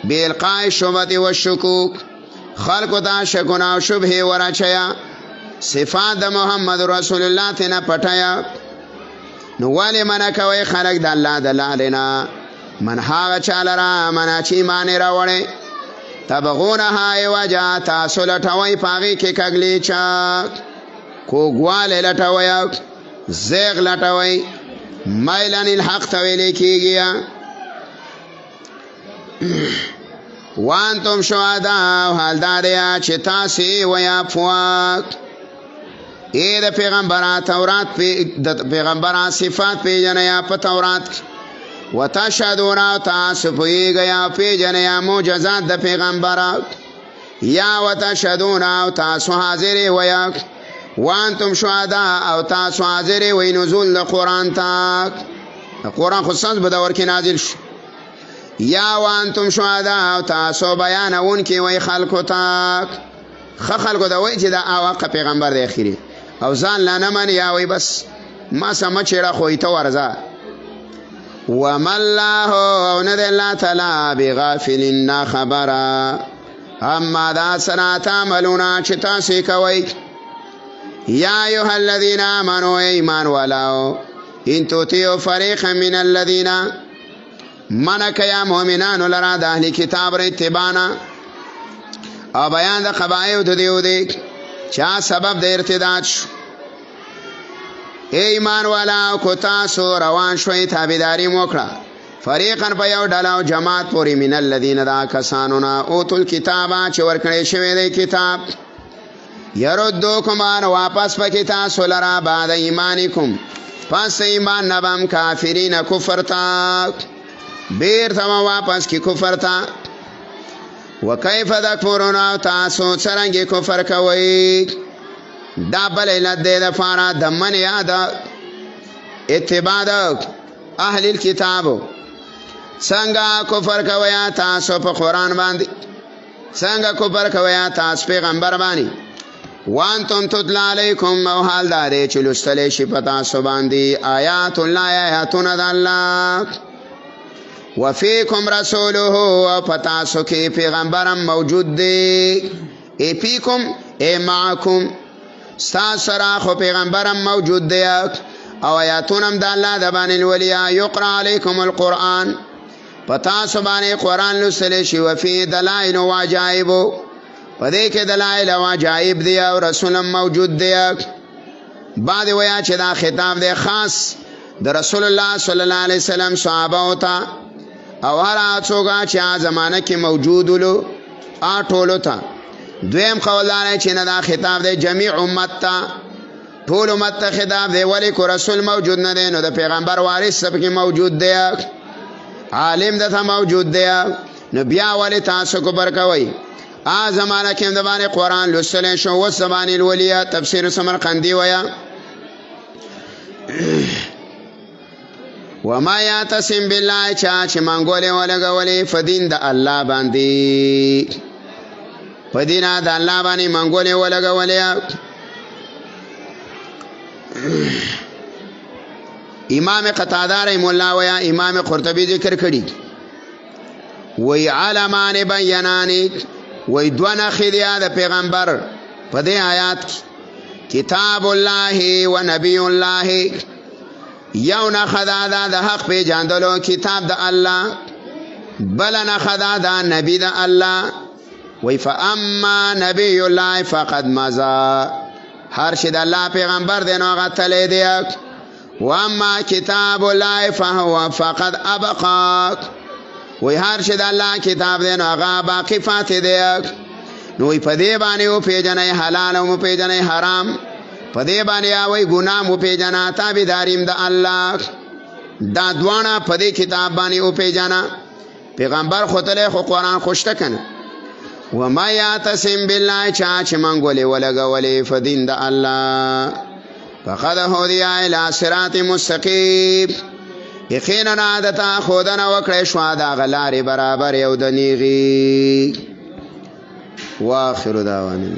بالقاء الشبهة والشکوک خلق ته شکونه او شبهه ورچیا صفات د محمد رسول الله ته نه پټایا نو ولی منع کوي خلق د الله د لارې نه من هغه چاله را منع چې ایمان راوړي تبغونها عوجا تاسو لټوئ پاغي کې کګلی چا کوګواله لټوئ زیغ لټوئ مایلن الحق تویل کیږي وانتم شهدا حال داریا چې تاسو ویا فواک اے د پیغمبرات تورات د پیغمبرات صفات پیژنه یا په تورات وتشهدون تاسو پیږیا پیژنه یا معجزات د پیغمبرات یا وتشهدون تاسو حاضر ویا وانتم شهدا او تاسو حاضر وی نزول د قران تا قران خصوصا په دور کې نازل شو یا وانتم شهدا او تاسو بیانون کې وی خلکو تا خلکو دا وی چې دا واقع پیغمبر د اخیری او ځان لانه من یا وی بس ما سم چیرې خو ته ورزه وما الله ند الله تعالی بغافل خبر اما دا سنا تعملون چې تاسو کوي یا ایها الذین آمنوا ایمان والاو ان تطیعوا فريقا من الذین منک یا مؤمنان لرا د اهل کتاب ر اتبانا او بیان د قبایح د دیو دی چا سبب د ارتداد ایمان والا کو تاسو روان شوي تابعداري موکړه فریقا په یو ډله او جماعت پوری من الذین دا کسانونا اوتل کتابا چې ورکړې شوی دی کتاب یردوکم ان واپس پکې تاسو لرا بعد ایمانکم پس ایمان نبم کافرین کفر تا بیر تما واپس کی کفر تا وکیف تکفرون تاسو څنګه کفر کوي دا بل علت دې د فارا د من یاد اتباع اهل الكتاب څنګه کفر کوي تاسو په قران باندې څنګه کفر کوي تاسو پیغمبر باندې وانتم تتلا علیکم او حال دارې چې لستلې شي پتا سو باندې آیات الله آیاتنا د الله وفیکم رسوله او پتا سو کې پیغمبرم موجود دی ای فیکم ای معکم ساسرا خو پیغمبرم موجود دی او آیاتونم د الله د باندې ولیا یقرا علیکم القرآن پتا سو باندې قرآن لستلې شي وفي دلائل و عجائب پدې کې دلایل او عجائب دی او رسول موجود دی بعد ویا چې دا خطاب دی خاص د رسول الله صلی الله علیه وسلم صحابه او تا او هر څوک چې زمانه کې موجود ولو ټولو ته دویم قول دی چې نه دا خطاب دی جميع امت ته ټول امت ته خطاب دی ولی کو رسول موجود نه دی نو د پیغمبر وارث سب کې موجود دی عالم دته موجود دی نو بیا ولی تاسو کو برکوي زمانه کې د باندې قرآن لوستل شو و زمانه الولیا تفسیر سمرقندی ویا وما یاتسم بالله چا چې منګولې ولګولې فدین د الله باندې فدینا د الله باندې منګولې ولګولې امام قتاده رحم الله ویا امام قرطبی ذکر کړي وی علمان بیانانی وی دوانه خیدیا د پیغمبر په دې آیات کتاب الله و نبی الله یو نه خدا د حق په جاندلو کتاب د الله بل نه خدا د نبی د الله وی فاما نبی الله فقد مزا هر شي د الله پیغمبر دی نو غتلې دی و اما کتاب الله فهو فقد ابقى وی هر شي د الله کتاب دی نو هغه باقی فاتح دی نو په دې باندې او پیژنې حلال او پیژنې حرام په دې باندې او ګناه مو پیژنې تابعداریم د الله دا دوانه په دې کتاب باندې او پیژنې پیغمبر خدای خو قرآن خوشته کنه و ما یاتسم بالله چا چې منګولې ولګولې فدین د الله فقد هدی الی صراط مستقیم یقینا عادتا خودنه وکړې شو دا غلارې برابر یو د نیغي واخر دعوانا